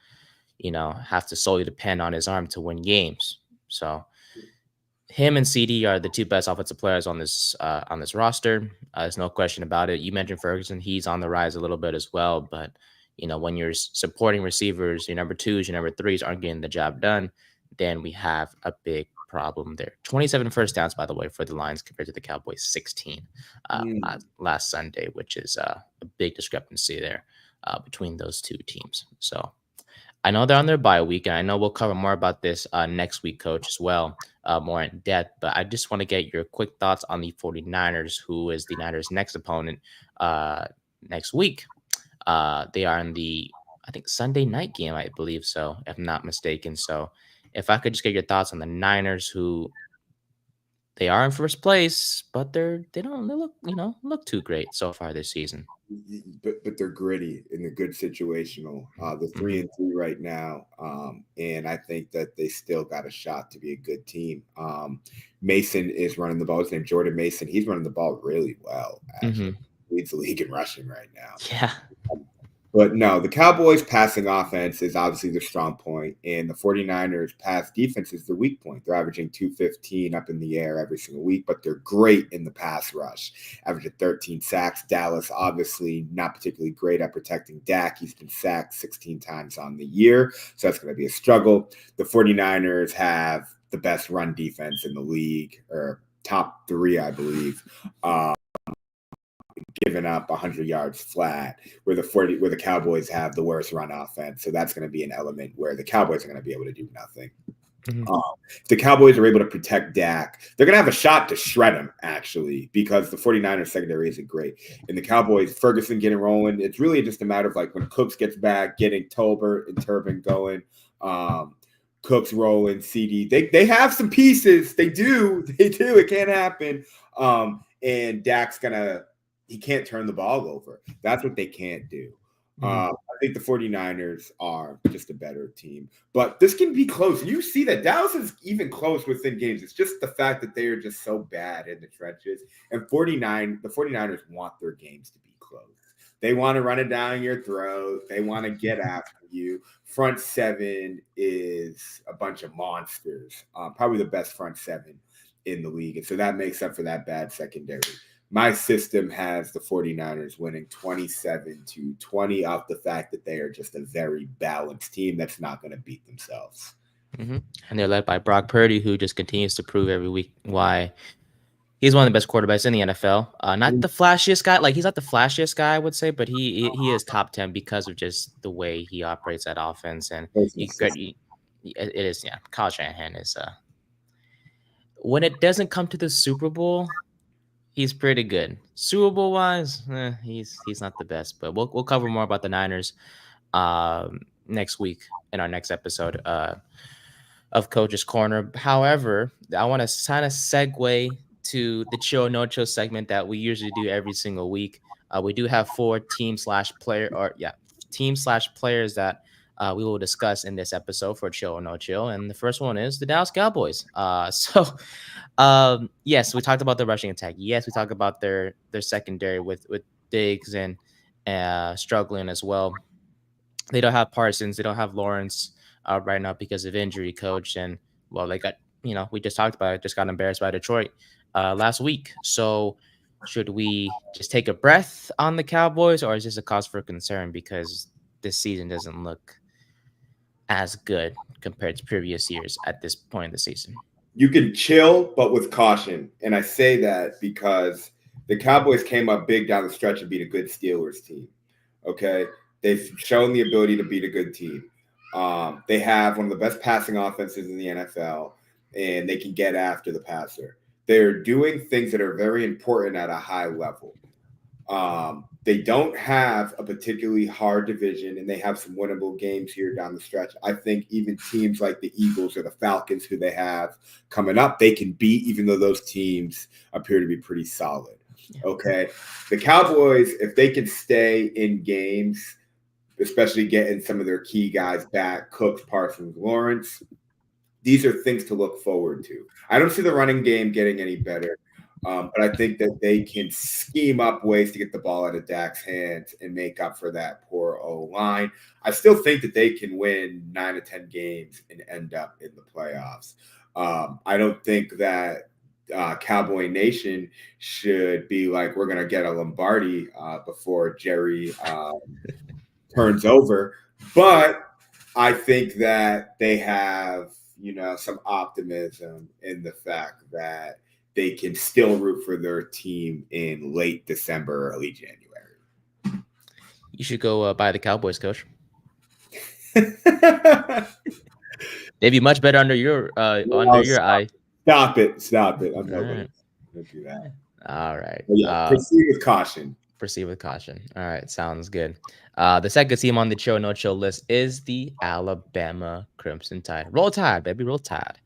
have to solely depend on his arm to win games. So him and CD are the two best offensive players on this roster. There's no question about it. You mentioned Ferguson; he's on the rise a little bit as well. But when your supporting receivers, your number twos, your number threes aren't getting the job done, then we have a big problem there. 27 first downs, by the way, for the Lions compared to the Cowboys 16 last Sunday, which is a big discrepancy there between those two teams. So I know they're on their bye week, and I know we'll cover more about this next week, Coach, as well, more in depth. But I just want to get your quick thoughts on the 49ers, who is the Niners' next opponent next week. They are in the, I think, Sunday night game, I believe so, if I'm not mistaken. So if I could just get your thoughts on the Niners, who they are in first place, but they don't look too great so far this season. But they're gritty and they're good situational. They're 3-3 right now, and I think that they still got a shot to be a good team. Mason is running the ball. His name Jordan Mason. He's running the ball really well. Actually, leads the league in rushing right now. Yeah. But no, the Cowboys passing offense is obviously the strong point, and the 49ers pass defense is the weak point. They're averaging 215 up in the air every single week, but they're great in the pass rush, averaging 13 sacks. Dallas, obviously, not particularly great at protecting Dak. He's been sacked 16 times on the year, so that's going to be a struggle. The 49ers have the best run defense in the league, or top three, I believe. Giving up 100 yards flat, where the Cowboys have the worst run offense. So that's going to be an element where the Cowboys are going to be able to do nothing. Mhm. If the Cowboys are able to protect Dak, they're going to have a shot to shred him, actually, because the 49ers secondary isn't great. And the Cowboys, Ferguson getting rolling, it's really just a matter of like when Cooks gets back, getting Tolbert and Turbin going. Cooks rolling, CD. They have some pieces. They do. It can't happen. And Dak's he can't turn the ball over. That's what they can't do. I think the 49ers are just a better team. But this can be close. You see that Dallas is even close within games. It's just the fact that they are just so bad in the trenches. And the 49ers want their games to be close. They want to run it down your throat. They want to get after you. Front seven is a bunch of monsters. Probably the best front seven in the league. And so that makes up for that bad secondary. My system has the 49ers winning 27-20 off the fact that they are just a very balanced team that's not going to beat themselves. And they're led by Brock Purdy, who just continues to prove every week why he's one of the best quarterbacks in the NFL. Not the flashiest guy, like he's not the flashiest guy, I would say, but he is top 10 because of just the way he operates that offense. And it is, yeah. Kyle Shanahan is when it doesn't come to the Super Bowl, he's pretty good. Super Bowl wise, he's not the best. But we'll cover more about the Niners next week in our next episode of Coach's Corner. However, I want to kind of segue to the Chill No Chill segment that we usually do every single week. We do have 4 team/players that we will discuss in this episode for Chill or No Chill. And the first one is the Dallas Cowboys. Yes, we talked about the rushing attack. Yes, we talked about their secondary with Diggs and struggling as well. They don't have Parsons. They don't have Lawrence right now because of injury, coach. And well, they got, we just talked about it, just got embarrassed by Detroit last week. So should we just take a breath on the Cowboys, or is this a cause for concern because this season doesn't look as good compared to previous years at this point in the season? You can chill, but with caution. And I say that because the Cowboys came up big down the stretch and beat a good Steelers team. Okay. They've shown the ability to beat a good team. They have one of the best passing offenses in the NFL, and they can get after the passer. They're doing things that are very important at a high level. They don't have a particularly hard division, and they have some winnable games here down the stretch. I think even teams like the Eagles or the Falcons, who they have coming up, they can beat, even though those teams appear to be pretty solid. Okay. The Cowboys, if they can stay in games, especially getting some of their key guys back, Cooks, Parsons, Lawrence, these are things to look forward to. I don't see the running game getting any better. But I think that they can scheme up ways to get the ball out of Dak's hands and make up for that poor O-line. I still think that they can win 9 to 10 games and end up in the playoffs. I don't think that Cowboy Nation should be like, we're going to get a Lombardi before Jerry turns over. But I think that they have, some optimism in the fact that they can still root for their team in late December, early January. You should go buy the Cowboys, coach. They'd be much better under your eye. Stop it. I'm not going to do that. All right. Proceed with caution. All right. Sounds good. The second team on the Chill No Chill list is the Alabama Crimson Tide. Roll Tide, baby. Roll Tide.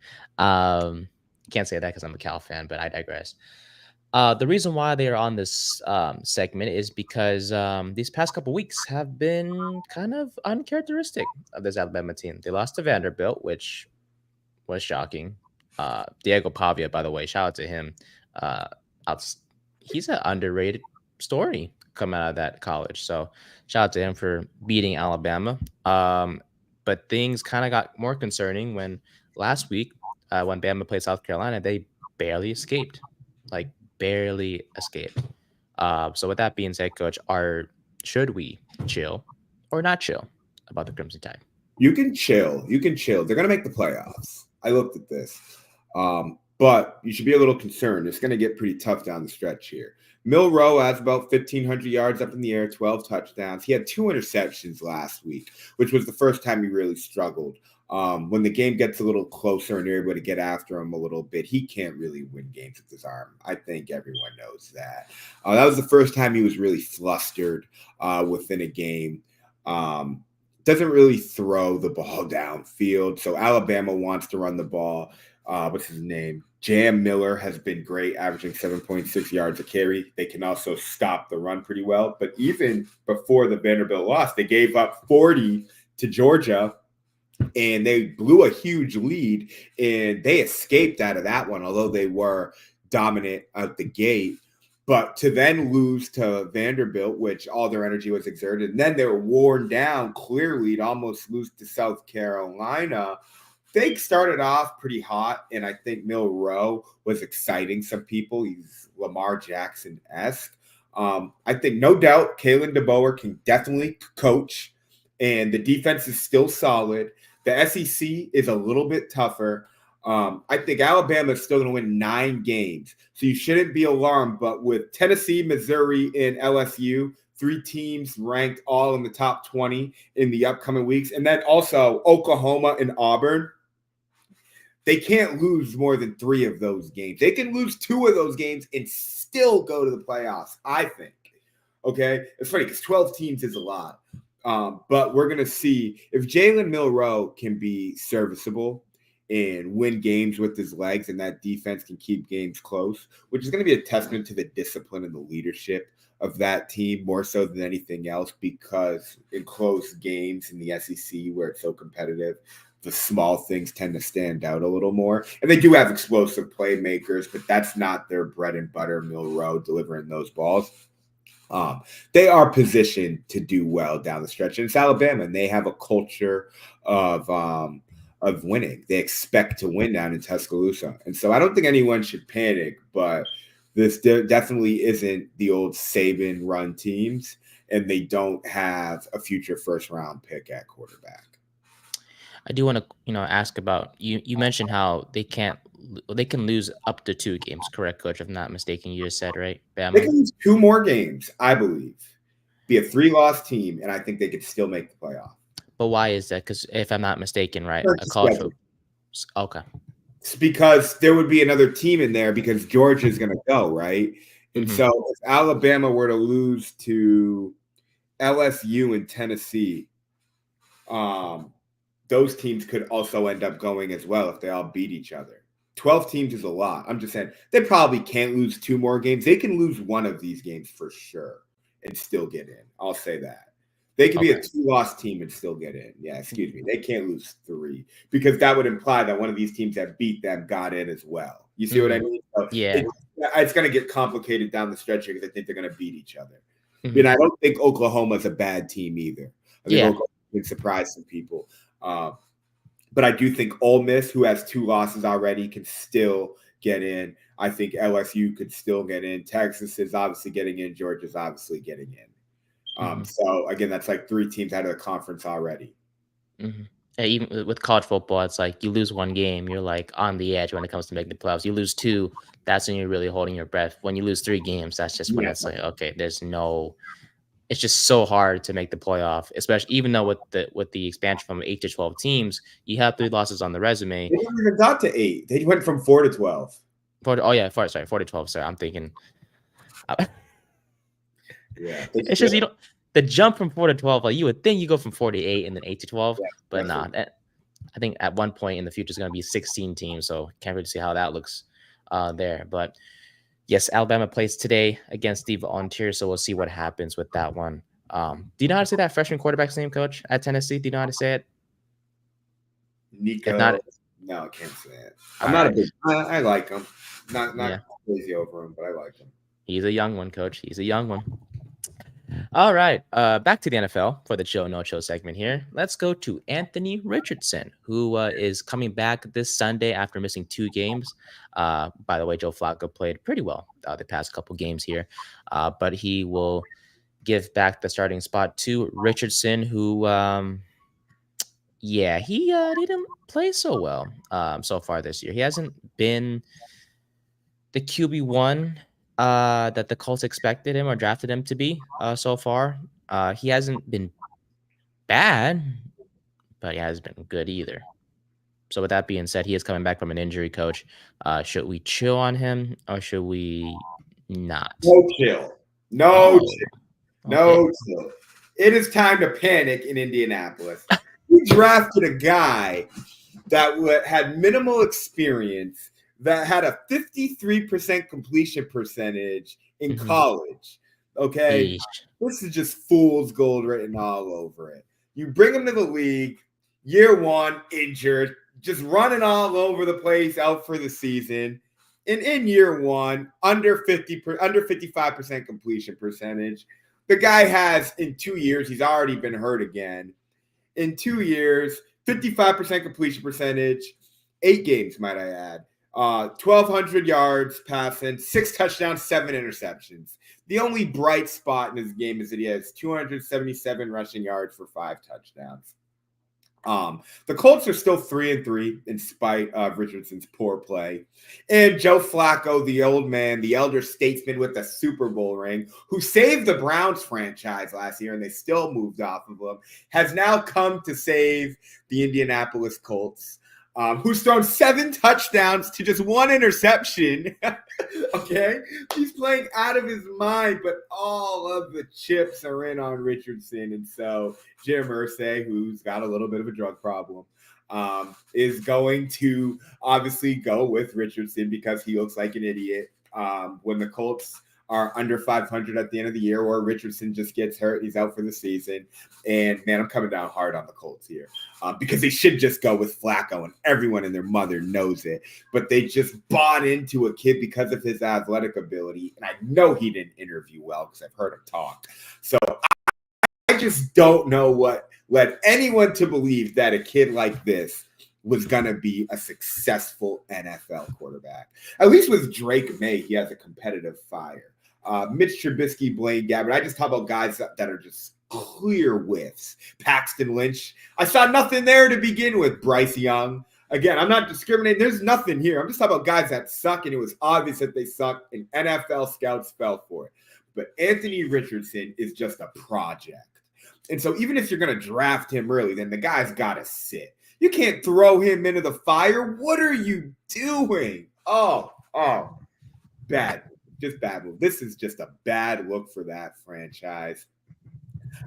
Can't say that because I'm a Cal fan, but I digress. The reason why they are on this segment is because these past couple weeks have been kind of uncharacteristic of this Alabama team. They lost to Vanderbilt, which was shocking. Diego Pavia, by the way, shout out to him. He's an underrated story come out of that college. So shout out to him for beating Alabama. But things kind of got more concerning when last week, when Bama played South Carolina, they barely escaped, like barely escaped. So with that being said, Coach, should we chill or not chill about the Crimson Tide? You can chill. You can chill. They're going to make the playoffs. I looked at this. But you should be a little concerned. It's going to get pretty tough down the stretch here. Milroe has about 1,500 yards up in the air, 12 touchdowns. He had 2 interceptions last week, which was the first time he really struggled. When the game gets a little closer and you're able to get after him a little bit, he can't really win games with his arm. I think everyone knows that. That was the first time he was really flustered within a game. Doesn't really throw the ball downfield. So Alabama wants to run the ball. What's his name? Jam Miller has been great, averaging 7.6 yards a carry. They can also stop the run pretty well. But even before the Vanderbilt loss, they gave up 40 to Georgia, and they blew a huge lead, and they escaped out of that one, although they were dominant out the gate. But to then lose to Vanderbilt, which all their energy was exerted, and then they were worn down clearly to almost lose to South Carolina. They started off pretty hot, and I think Milroe was exciting some people. He's Lamar Jackson-esque. I think, no doubt, Kalen DeBoer can definitely coach, and the defense is still solid. The SEC is a little bit tougher. I think Alabama is still going to win 9 games, so you shouldn't be alarmed. But with Tennessee, Missouri, and LSU, 3 teams ranked all in the top 20 in the upcoming weeks, and then also Oklahoma and Auburn, they can't lose more than 3 of those games. They can lose 2 of those games and still go to the playoffs, I think. Okay? It's funny because 12 teams is a lot. But we're going to see if Jalen Milroe can be serviceable and win games with his legs, and that defense can keep games close, which is going to be a testament to the discipline and the leadership of that team more so than anything else, because in close games in the SEC where it's so competitive, the small things tend to stand out a little more. And they do have explosive playmakers, but that's not their bread and butter, Milroe delivering those balls. They are positioned to do well down the stretch. And it's Alabama, and they have a culture of winning. They expect to win down in Tuscaloosa. And so I don't think anyone should panic, but this definitely isn't the old Saban run teams, and they don't have a future first-round pick at quarterback. I do want to, ask about you. You mentioned how they can lose up to 2 games, correct, Coach? If I'm not mistaken, you just said, right? Bama? They can lose 2 more games, I believe. Be a 3-loss team, and I think they could still make the playoff. But why is that? Because if I'm not mistaken, right, a college football. Okay. It's because there would be another team in there because Georgia is going to go, right? And so if Alabama were to lose to LSU and Tennessee, those teams could also end up going as well if they all beat each other. 12 teams is a lot. I'm just saying they probably can't lose 2 more games. They can lose one of these games for sure and still get in. I'll say that. They could be a 2-loss team and still get in. Yeah, excuse me. They can't lose 3 because that would imply that one of these teams that beat them got in as well. You see what I mean? So yeah. It's going to get complicated down the stretch because I think they're going to beat each other. And I don't think Oklahoma's a bad team either. I think Oklahoma can surprise some people. But I do think Ole Miss, who has 2 losses already, can still get in. I think LSU could still get in. Texas is obviously getting in. Georgia's obviously getting in. So, again, that's like 3 teams out of the conference already. Yeah, even with college football, it's like you lose 1 game, you're like on the edge when it comes to making the playoffs. You lose 2, that's when you're really holding your breath. When you lose 3 games, that's just when it's like, okay, it's just so hard to make the playoff, especially even though with the expansion from 8 to 12 teams, you have 3 losses on the resume. They never even got to 8. They went from 4 to 12. 4 to 12. Sorry, I'm thinking. Yeah, it's just the jump from 4 to 12. Like you would think you go from 4 to 8 and then 8 to 12, but not. I think at one point in the future is going to be 16 teams, so can't really see how that looks there. But yes, Alabama plays today against the Volunteers, so we'll see what happens with that one. Do you know how to say that freshman quarterback's name, Coach, at Tennessee? Do you know how to say it? Nico. No, I can't say it. I'm not a big. I like him. Not crazy over him, but I like him. He's a young one, coach. He's a young one. All right. Back to the NFL for the Joe No Show segment here. Let's go to Anthony Richardson, who is coming back this Sunday after missing 2 games. By the way, Joe Flacco played pretty well the past couple games here, but he will give back the starting spot to Richardson, who, yeah, he didn't play so well so far this year. He hasn't been the QB1 that the Colts expected him or drafted him to be so far. He hasn't been bad, but he hasn't been good either. So with that being said, he is coming back from an injury, coach. Should we chill on him or should we not? No chill. No Oh, chill. okay. No chill. It is time to panic in Indianapolis. We drafted a guy that had minimal experience, that had a 53% completion percentage in Mhm. college. Okay. Yeesh. This is just fool's gold written all over it. You bring him to the league, year one, injured, just running all over the place, out for the season. And in year one, under 55% completion percentage. The guy has, in 2 years, he's already been hurt again. In 2 years, 55% completion percentage, 8 games, might I add. 1,200 yards passing, 6 touchdowns, 7 interceptions. The only bright spot in his game is that he has 277 rushing yards for 5 touchdowns. The Colts are still 3-3 in spite of Richardson's poor play. And Joe Flacco, the old man, the elder statesman with the Super Bowl ring, who saved the Browns franchise last year and they still moved off of him, has now come to save the Indianapolis Colts, who's thrown 7 touchdowns to just 1 interception. Okay? He's playing out of his mind, but all of the chips are in on Richardson. And so Jim Irsay, who's got a little bit of a drug problem, is going to obviously go with Richardson because he looks like an idiot. When the Colts are under 500 at the end of the year, or Richardson just gets hurt, he's out for the season. And man, I'm coming down hard on the Colts here because they should just go with Flacco, and everyone and their mother knows it. But they just bought into a kid because of his athletic ability, and I know he didn't interview well because I've heard him talk. So I just don't know what led anyone to believe that a kid like this was going to be a successful NFL quarterback. At least with Drake May, he has a competitive fire. Mitch Trubisky, Blaine Gabbert. I just talk about guys that are just clear whiffs. Paxton Lynch. I saw nothing there to begin with. Bryce Young. Again, I'm not discriminating. There's nothing here. I'm just talking about guys that suck, and it was obvious that they suck, and NFL scouts fell for it. But Anthony Richardson is just a project. And so even if you're going to draft him early, then the guy's got to sit. You can't throw him into the fire. What are you doing? Oh, bad. Just bad move. This is just a bad look for that franchise.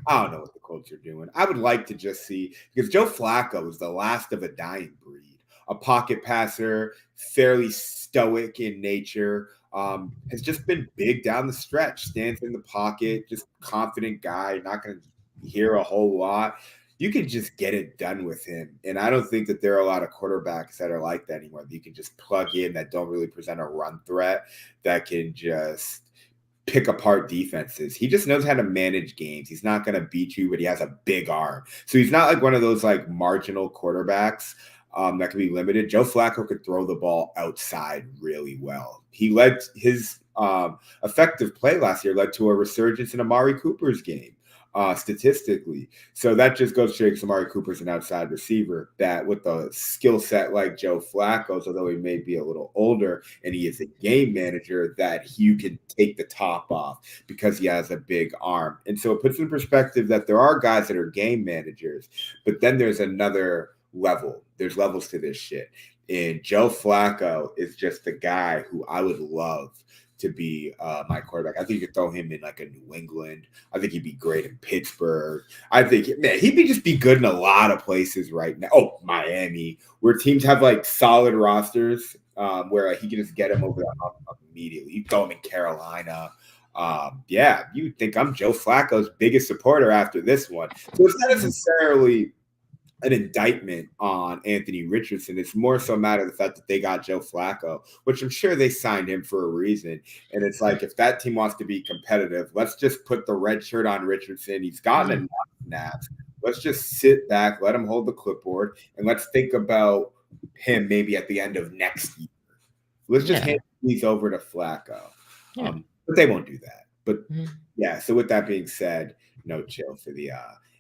I don't know what the Colts are doing. I would like to just see, because Joe Flacco is the last of a dying breed. A pocket passer, fairly stoic in nature, has just been big down the stretch, stands in the pocket, just confident guy, not going to hear a whole lot. You can just get it done with him. And I don't think that there are a lot of quarterbacks that are like that anymore. You can just plug in that don't really present a run threat, that can just pick apart defenses. He just knows how to manage games. He's not going to beat you, but he has a big arm. So he's not like one of those like marginal quarterbacks that can be limited. Joe Flacco could throw the ball outside really well. He led his effective play last year led to a resurgence in Amari Cooper's game. Statistically. So that just goes to show Amari Cooper's an outside receiver that with a skill set like Joe Flacco's, although he may be a little older and he is a game manager, that you can take the top off because he has a big arm. And so it puts in perspective that there are guys that are game managers, but then there's another level. There's levels to this shit. And Joe Flacco is just the guy who I would love to be my quarterback. I think you could throw him in like a New England. I think he'd be great in Pittsburgh. I think, man, he'd just be good in a lot of places right now. Oh, Miami, where teams have like solid rosters where he can just get him over the hump immediately. You throw him in Carolina. Yeah, you think I'm Joe Flacco's biggest supporter after this one. So it's not necessarily an indictment on Anthony Richardson. It's more so a matter of the fact that they got Joe Flacco, which I'm sure they signed him for a reason. And it's like, if that team wants to be competitive, let's just put the red shirt on Richardson. He's gotten enough snaps. Let's just sit back, let him hold the clipboard, and let's think about him maybe at the end of next year. Let's just hand these over to Flacco. But they won't do that. But yeah, so with that being said, no chill for the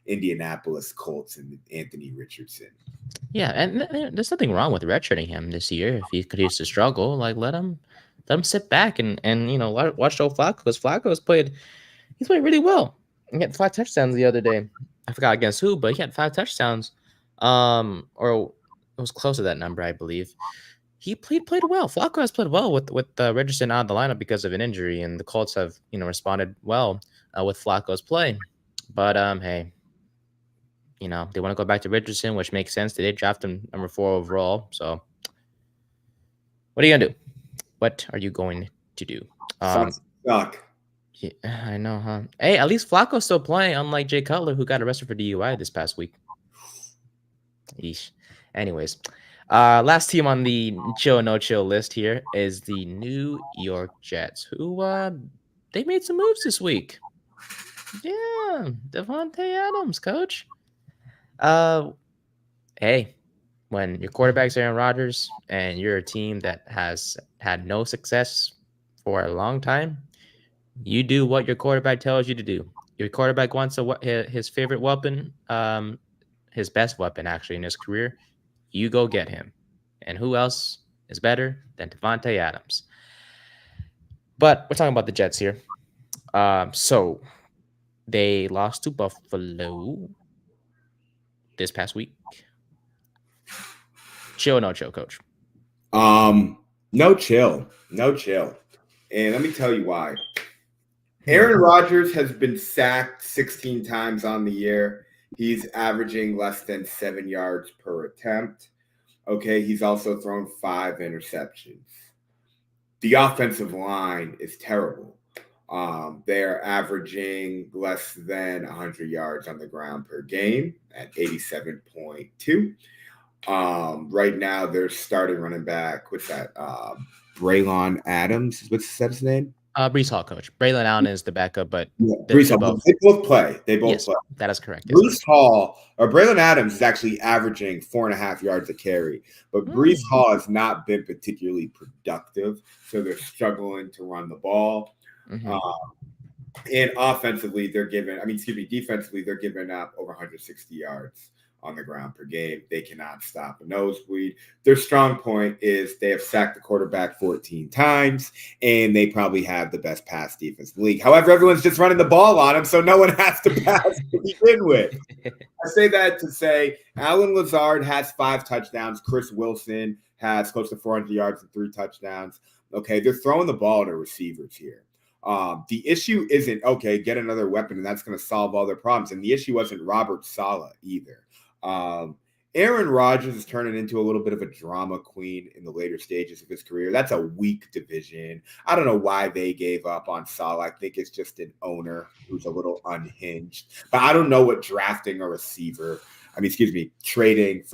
Indianapolis Colts and Anthony Richardson. Yeah, and there's nothing wrong with redshirting him this year if he continues to struggle. Like let him sit back and watch Joe Flacco, because Flacco he's played really well. He had 5 touchdowns the other day. I forgot against who, but he had 5 touchdowns. Or it was close to that number, I believe. He played well. Flacco has played well with Richardson out of the lineup because of an injury, and the Colts have responded well with Flacco's play. But hey, they want to go back to Richardson, which makes sense. They did draft him number 4 overall. So what are you gonna do? What are you going to do? Suck. Yeah, I know, huh? Hey, at least Flacco's still playing, unlike Jay Cutler, who got arrested for DUI this past week. Yeesh. Anyways, last team on the chill no chill list here is the New York Jets, who they made some moves this week. Yeah, Davante Adams, coach. Hey, when your quarterback's Aaron Rodgers and you're a team that has had no success for a long time, you do what your quarterback tells you to do. Your quarterback wants his favorite weapon, his best weapon actually in his career. You go get him. And who else is better than Davante Adams? But we're talking about the Jets here. So they lost to Buffalo this past week. Chill or no chill, coach? No chill. No chill. And let me tell you why. Aaron Rodgers has been sacked 16 times on the year. He's averaging less than 7 yards per attempt. Okay, he's also thrown 5 interceptions. The offensive line is terrible. They're averaging less than 100 yards on the ground per game at 87.2. Right now, they're starting running back. What's that? Braylon Adams. What's his name? Brees Hall, coach. Braylon Allen is the backup, but Brees Hall. They both play. They both play. That is correct. Brees Hall or Braylon Adams is actually averaging 4.5 yards a carry, but Brees Hall has not been particularly productive, so they're struggling to run the ball. And offensively, defensively, they're giving up over 160 yards on the ground per game. They cannot stop a nosebleed. Their strong point is they have sacked the quarterback 14 times, and they probably have the best pass defense in the league. However, everyone's just running the ball on them, so no one has to pass to begin with. I say that to say Alan Lazard has 5 touchdowns. Chris Wilson has close to 400 yards and 3 touchdowns. Okay, they're throwing the ball to receivers here. The issue isn't, get another weapon, and that's going to solve all their problems. And the issue wasn't Robert Saleh either. Aaron Rodgers is turning into a little bit of a drama queen in the later stages of his career. That's a weak division. I don't know why they gave up on Saleh. I think it's just an owner who's a little unhinged. But I don't know what trading for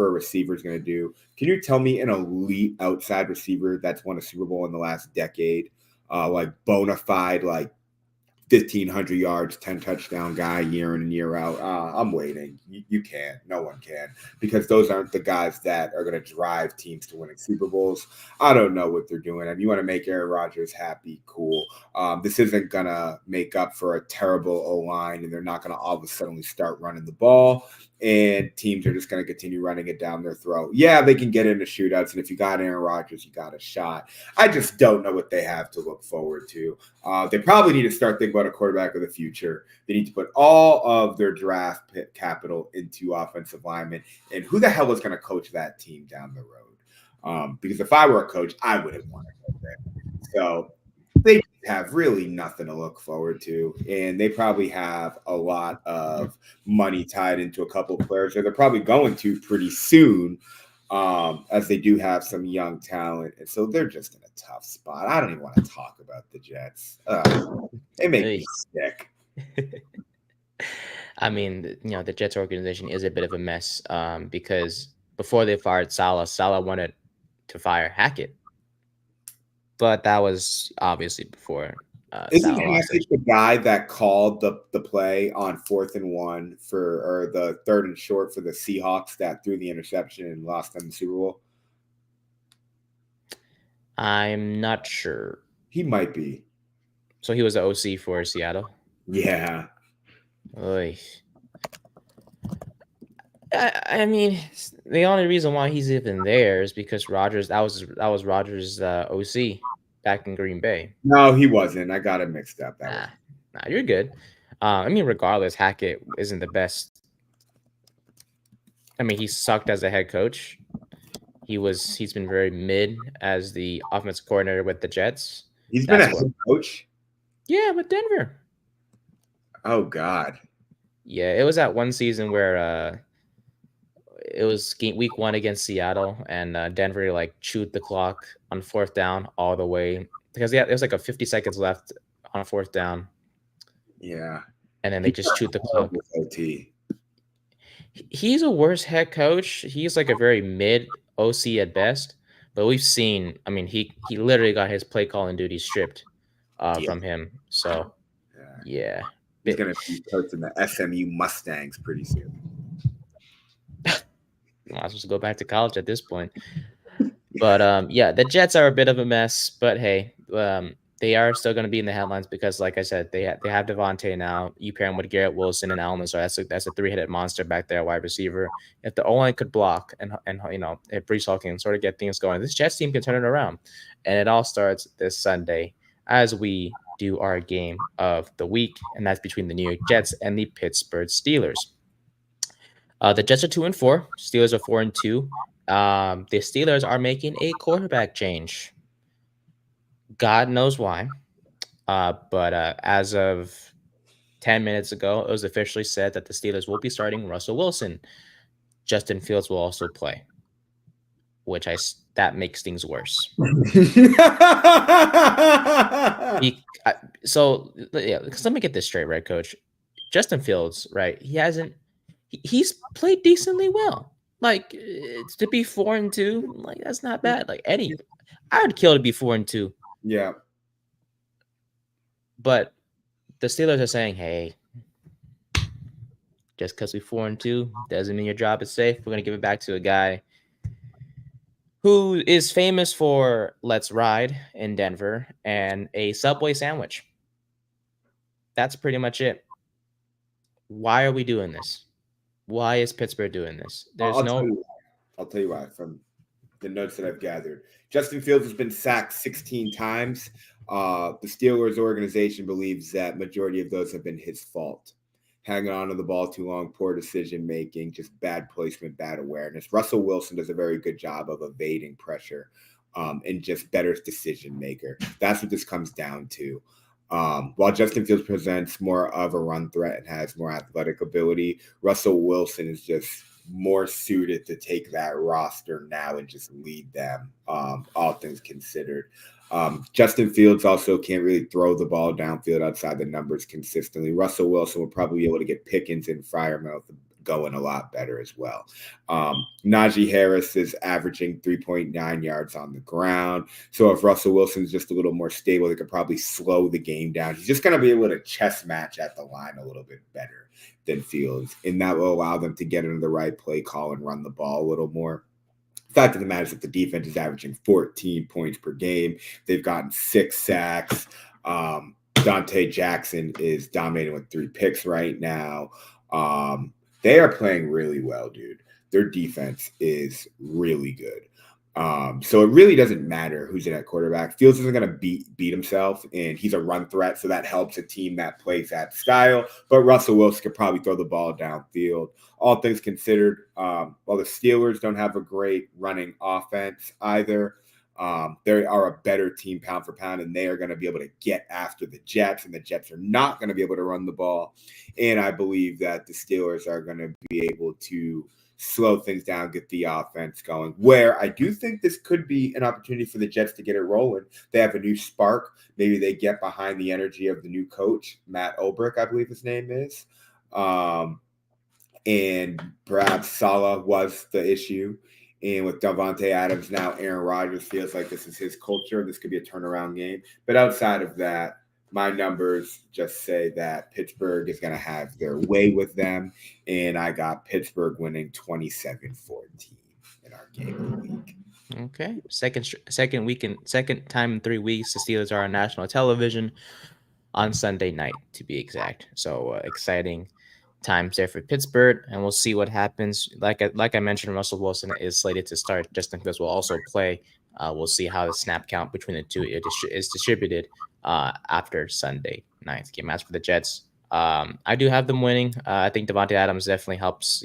a receiver is going to do. Can you tell me an elite outside receiver that's won a Super Bowl in the last decade? Like bona fide, like 1,500 yards, 10 touchdown guy year in and year out. I'm waiting. You can't. No one can, because those aren't the guys that are going to drive teams to winning Super Bowls. I don't know what they're doing. You want to make Aaron Rodgers happy, cool. This isn't going to make up for a terrible O-line, and they're not going to all of a sudden start running the ball, and teams are just going to continue running it down their throat. Yeah, they can get into shootouts, and if you got Aaron Rodgers, you got a shot. I just don't know what they have to look forward to. They probably need to start thinking about a quarterback of the future. They need to put all of their draft capital into offensive linemen. And who the hell is going to coach that team down the road? Because if I were a coach, I wouldn't want to go there. So they have really nothing to look forward to. And they probably have a lot of money tied into a couple of players that they're probably going to pretty soon, as they do have some young talent. And so they're just in a tough spot. I don't even want to talk about the Jets. They make me sick. I mean, the Jets organization is a bit of a mess because before they fired Salah wanted to fire Hackett, but that was obviously before Isn't Salah lost Hackett it. the guy that called the play on 4th and 1 or the 3rd and short for the Seahawks that threw the interception and lost them the Super Bowl? I'm not sure. He might be. So he was the OC for Seattle. Yeah. Oy. I mean, the only reason why he's even there is because Rogers. That was Rogers' OC back in Green Bay. No, he wasn't. I got it mixed up. That was. Nah, nah, you're good. I mean, regardless, Hackett isn't the best. I mean, he sucked as a head coach. He's been very mid as the offensive coordinator with the Jets. He's been a That's what. head coach. Yeah, with Denver. Oh God. Yeah, it was that one season where it was week 1 against Seattle, and Denver like chewed the clock on 4th down all the way because yeah, it was like a 50 seconds left on 4th down, Yeah. and then they He's just chewed the clock. horrible OT. He's a worse head coach. He's like a very mid OC at best, but we've seen. I mean, he literally got his play calling duty stripped Yeah. from him. So Yeah. yeah, He's gonna be coaching the SMU Mustangs pretty soon. might as well go back to college at this point. But yeah, the Jets are a bit of a mess. But hey, they are still going to be in the headlines because, like I said, they have Devontae now. You pair him with Garrett Wilson and Allen, so that's a 3-headed monster back there, wide receiver. If the O-line could block and if Brees Hall can sort of get things going, this Jets team can turn it around. And it all starts this Sunday as we do our game of the week, and that's between the New York Jets and the Pittsburgh Steelers. The Jets are 2-4. Steelers are 4-2. The Steelers are making a quarterback change. God knows why. But as of 10 minutes ago, it was officially said that the Steelers will be starting Russell Wilson. Justin Fields will also play, that makes things worse. So yeah, because let me get this straight, right, Coach? Justin Fields, right? He's played decently well. Like to be 4-2, like that's not bad. Like I would kill to be 4-2. Yeah. But the Steelers are saying, hey, just because we 4-2 doesn't mean your job is safe. We're gonna give it back to a guy who is famous for Let's Ride in Denver and a Subway sandwich. That's pretty much it. Why are we doing this? Why is Pittsburgh doing this? I'll tell you why from the notes that I've gathered. Justin Fields has been sacked 16 times. The Steelers organization believes that majority of those have been his fault. Hanging on to the ball too long, poor decision making, just bad placement, bad awareness. Russell Wilson does a very good job of evading pressure and just better decision maker. That's what this comes down to. While Justin Fields presents more of a run threat and has more athletic ability, Russell Wilson is just more suited to take that roster now and just lead them, all things considered. Justin Fields also can't really throw the ball downfield outside the numbers consistently. Russell Wilson will probably be able to get Pickens and Freiermuth going a lot better as well. Najee Harris is averaging 3.9 yards on the ground. So if Russell Wilson's just a little more stable, they could probably slow the game down. He's just going to be able to chess match at the line a little bit better than Fields. And that will allow them to get into the right play call and run the ball a little more. The fact of the matter is that the defense is averaging 14 points per game. They've gotten 6 sacks. Dante Jackson is dominating with 3 picks right now. They are playing really well, dude. Their defense is really good. So it really doesn't matter who's in at quarterback. Fields isn't going to beat himself, and he's a run threat, so that helps a team that plays that style. But Russell Wilson could probably throw the ball downfield. All things considered, while the Steelers don't have a great running offense either, they are a better team pound for pound, and they are going to be able to get after the Jets, and the Jets are not going to be able to run the ball. And I believe that the Steelers are going to be able to slow things down, get the offense going, where I do think this could be an opportunity for the Jets to get it rolling. They have a new spark. Maybe they get behind the energy of the new coach, Matt Ulbrich, I believe his name is. Um, and perhaps Salah was the issue. And with Davante Adams now, Aaron Rodgers feels like this is his culture. This could be a turnaround game. But outside of that, my numbers just say that Pittsburgh is going to have their way with them. And I got Pittsburgh winning 27-14 in our game of the week. Okay, second time in 3 weeks, the Steelers are on national television on Sunday night, to be exact. So exciting times there for Pittsburgh, and we'll see what happens. Like I mentioned, Russell Wilson is slated to start. Justin Fields will also play. We'll see how the snap count between the two is distributed after Sunday night's game. As for the Jets, I do have them winning. I think Devontae Adams definitely helps.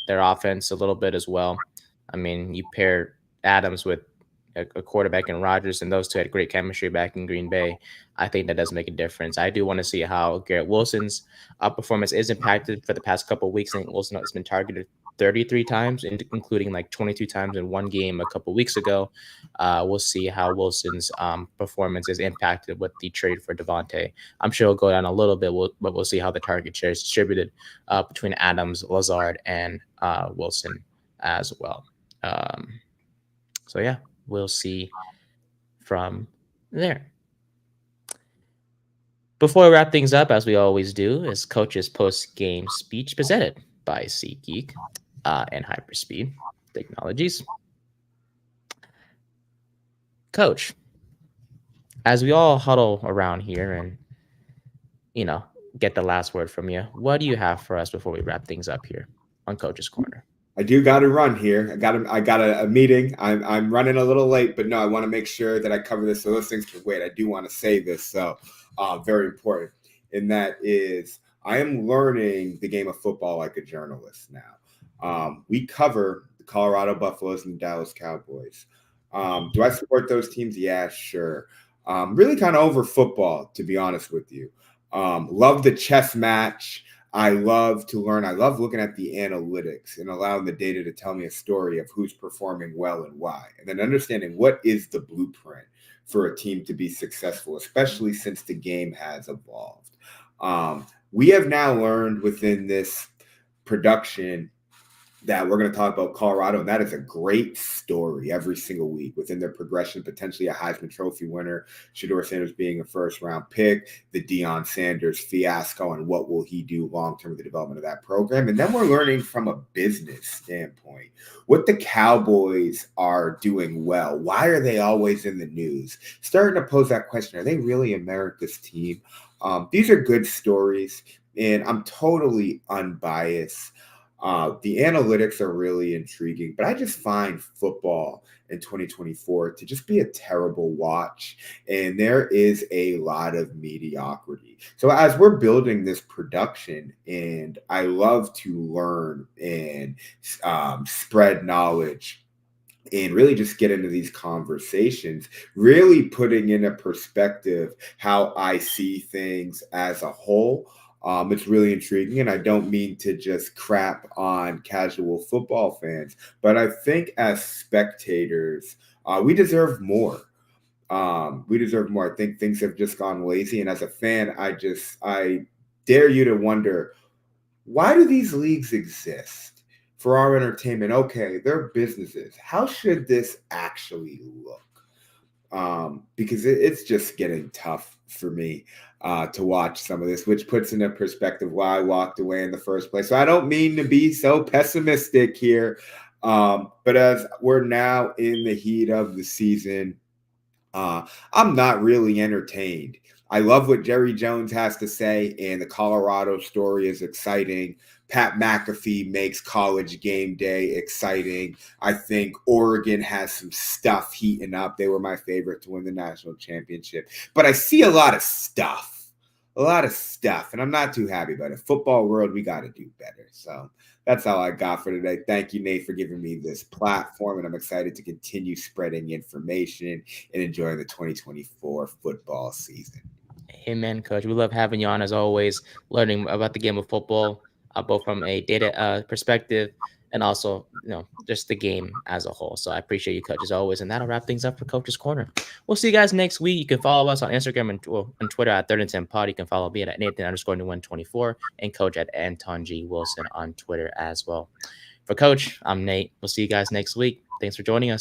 Their offense a little bit as well. I mean, you pair Adams with a quarterback in Rodgers, and those two had great chemistry back in Green Bay. I think that does make a difference. I do want to see how Garrett Wilson's performance is impacted for the past couple of weeks. I think Wilson has been targeted 33 times, including like 22 times in one game a couple of weeks ago. We'll see how Wilson's performance is impacted with the trade for Devontae. I'm sure it'll go down a little bit, but we'll see how the target share is distributed between Adams, Lazard, and Wilson as well. So yeah, we'll see from there. Before we wrap things up, as we always do, is Coach's post-game speech presented by SeatGeek and Hyperspeed Technologies. Coach, as we all huddle around here and, get the last word from you, what do you have for us before we wrap things up here on Coach's Corner? I do got to run here. I got a meeting. I'm running a little late, but no, I want to make sure that I cover this so those things can wait. I do want to say this, so very important. And that is, I am learning the game of football like a journalist now. We cover the Colorado Buffaloes and the Dallas Cowboys. Do I support those teams? Yeah, sure. Really kind of over football, to be honest with you. Love the chess match. I love to learn. I love looking at the analytics and allowing the data to tell me a story of who's performing well and why. And then understanding what is the blueprint for a team to be successful, especially since the game has evolved. We have now learned within this production that we're going to talk about Colorado, and that is a great story every single week within their progression, potentially a Heisman Trophy winner, Shedeur Sanders being a first-round pick, the Deion Sanders fiasco, and what will he do long-term with the development of that program. And then we're learning from a business standpoint what the Cowboys are doing well. Why are they always in the news? Starting to pose that question, are they really America's team? These are good stories, and I'm totally unbiased. The analytics are really intriguing, but I just find football in 2024 to just be a terrible watch. And there is a lot of mediocrity. So as we're building this production, and I love to learn and spread knowledge and really just get into these conversations, really putting in a perspective how I see things as a whole. It's really intriguing, and I don't mean to just crap on casual football fans, but I think as spectators, we deserve more. We deserve more. I think things have just gone lazy, and as a fan, I dare you to wonder, why do these leagues exist? For our entertainment? Okay, they're businesses. How should this actually look? Because it's just getting tough for me to watch some of this, which puts into perspective why I walked away in the first place. So I don't mean to be so pessimistic here, but as we're now in the heat of the season, I'm not really entertained. I love what Jerry Jones has to say, and the Colorado story is exciting. Pat McAfee makes College Game Day exciting. I think Oregon has some stuff heating up. They were my favorite to win the national championship. But I see a lot of stuff, and I'm not too happy about it. Football world, we got to do better. So that's all I got for today. Thank you, Nate, for giving me this platform, and I'm excited to continue spreading information and enjoying the 2024 football season. Amen, Coach. We love having you on as always, learning about the game of football, both from a data perspective and also, just the game as a whole. So I appreciate you, Coach, as always. And that'll wrap things up for Coach's Corner. We'll see you guys next week. You can follow us on Instagram and on Twitter at 3rd and 10 Pod. You can follow me at Nathan_Nguyen24 and Coach at Anton G. Wilson on Twitter as well. For Coach, I'm Nate. We'll see you guys next week. Thanks for joining us.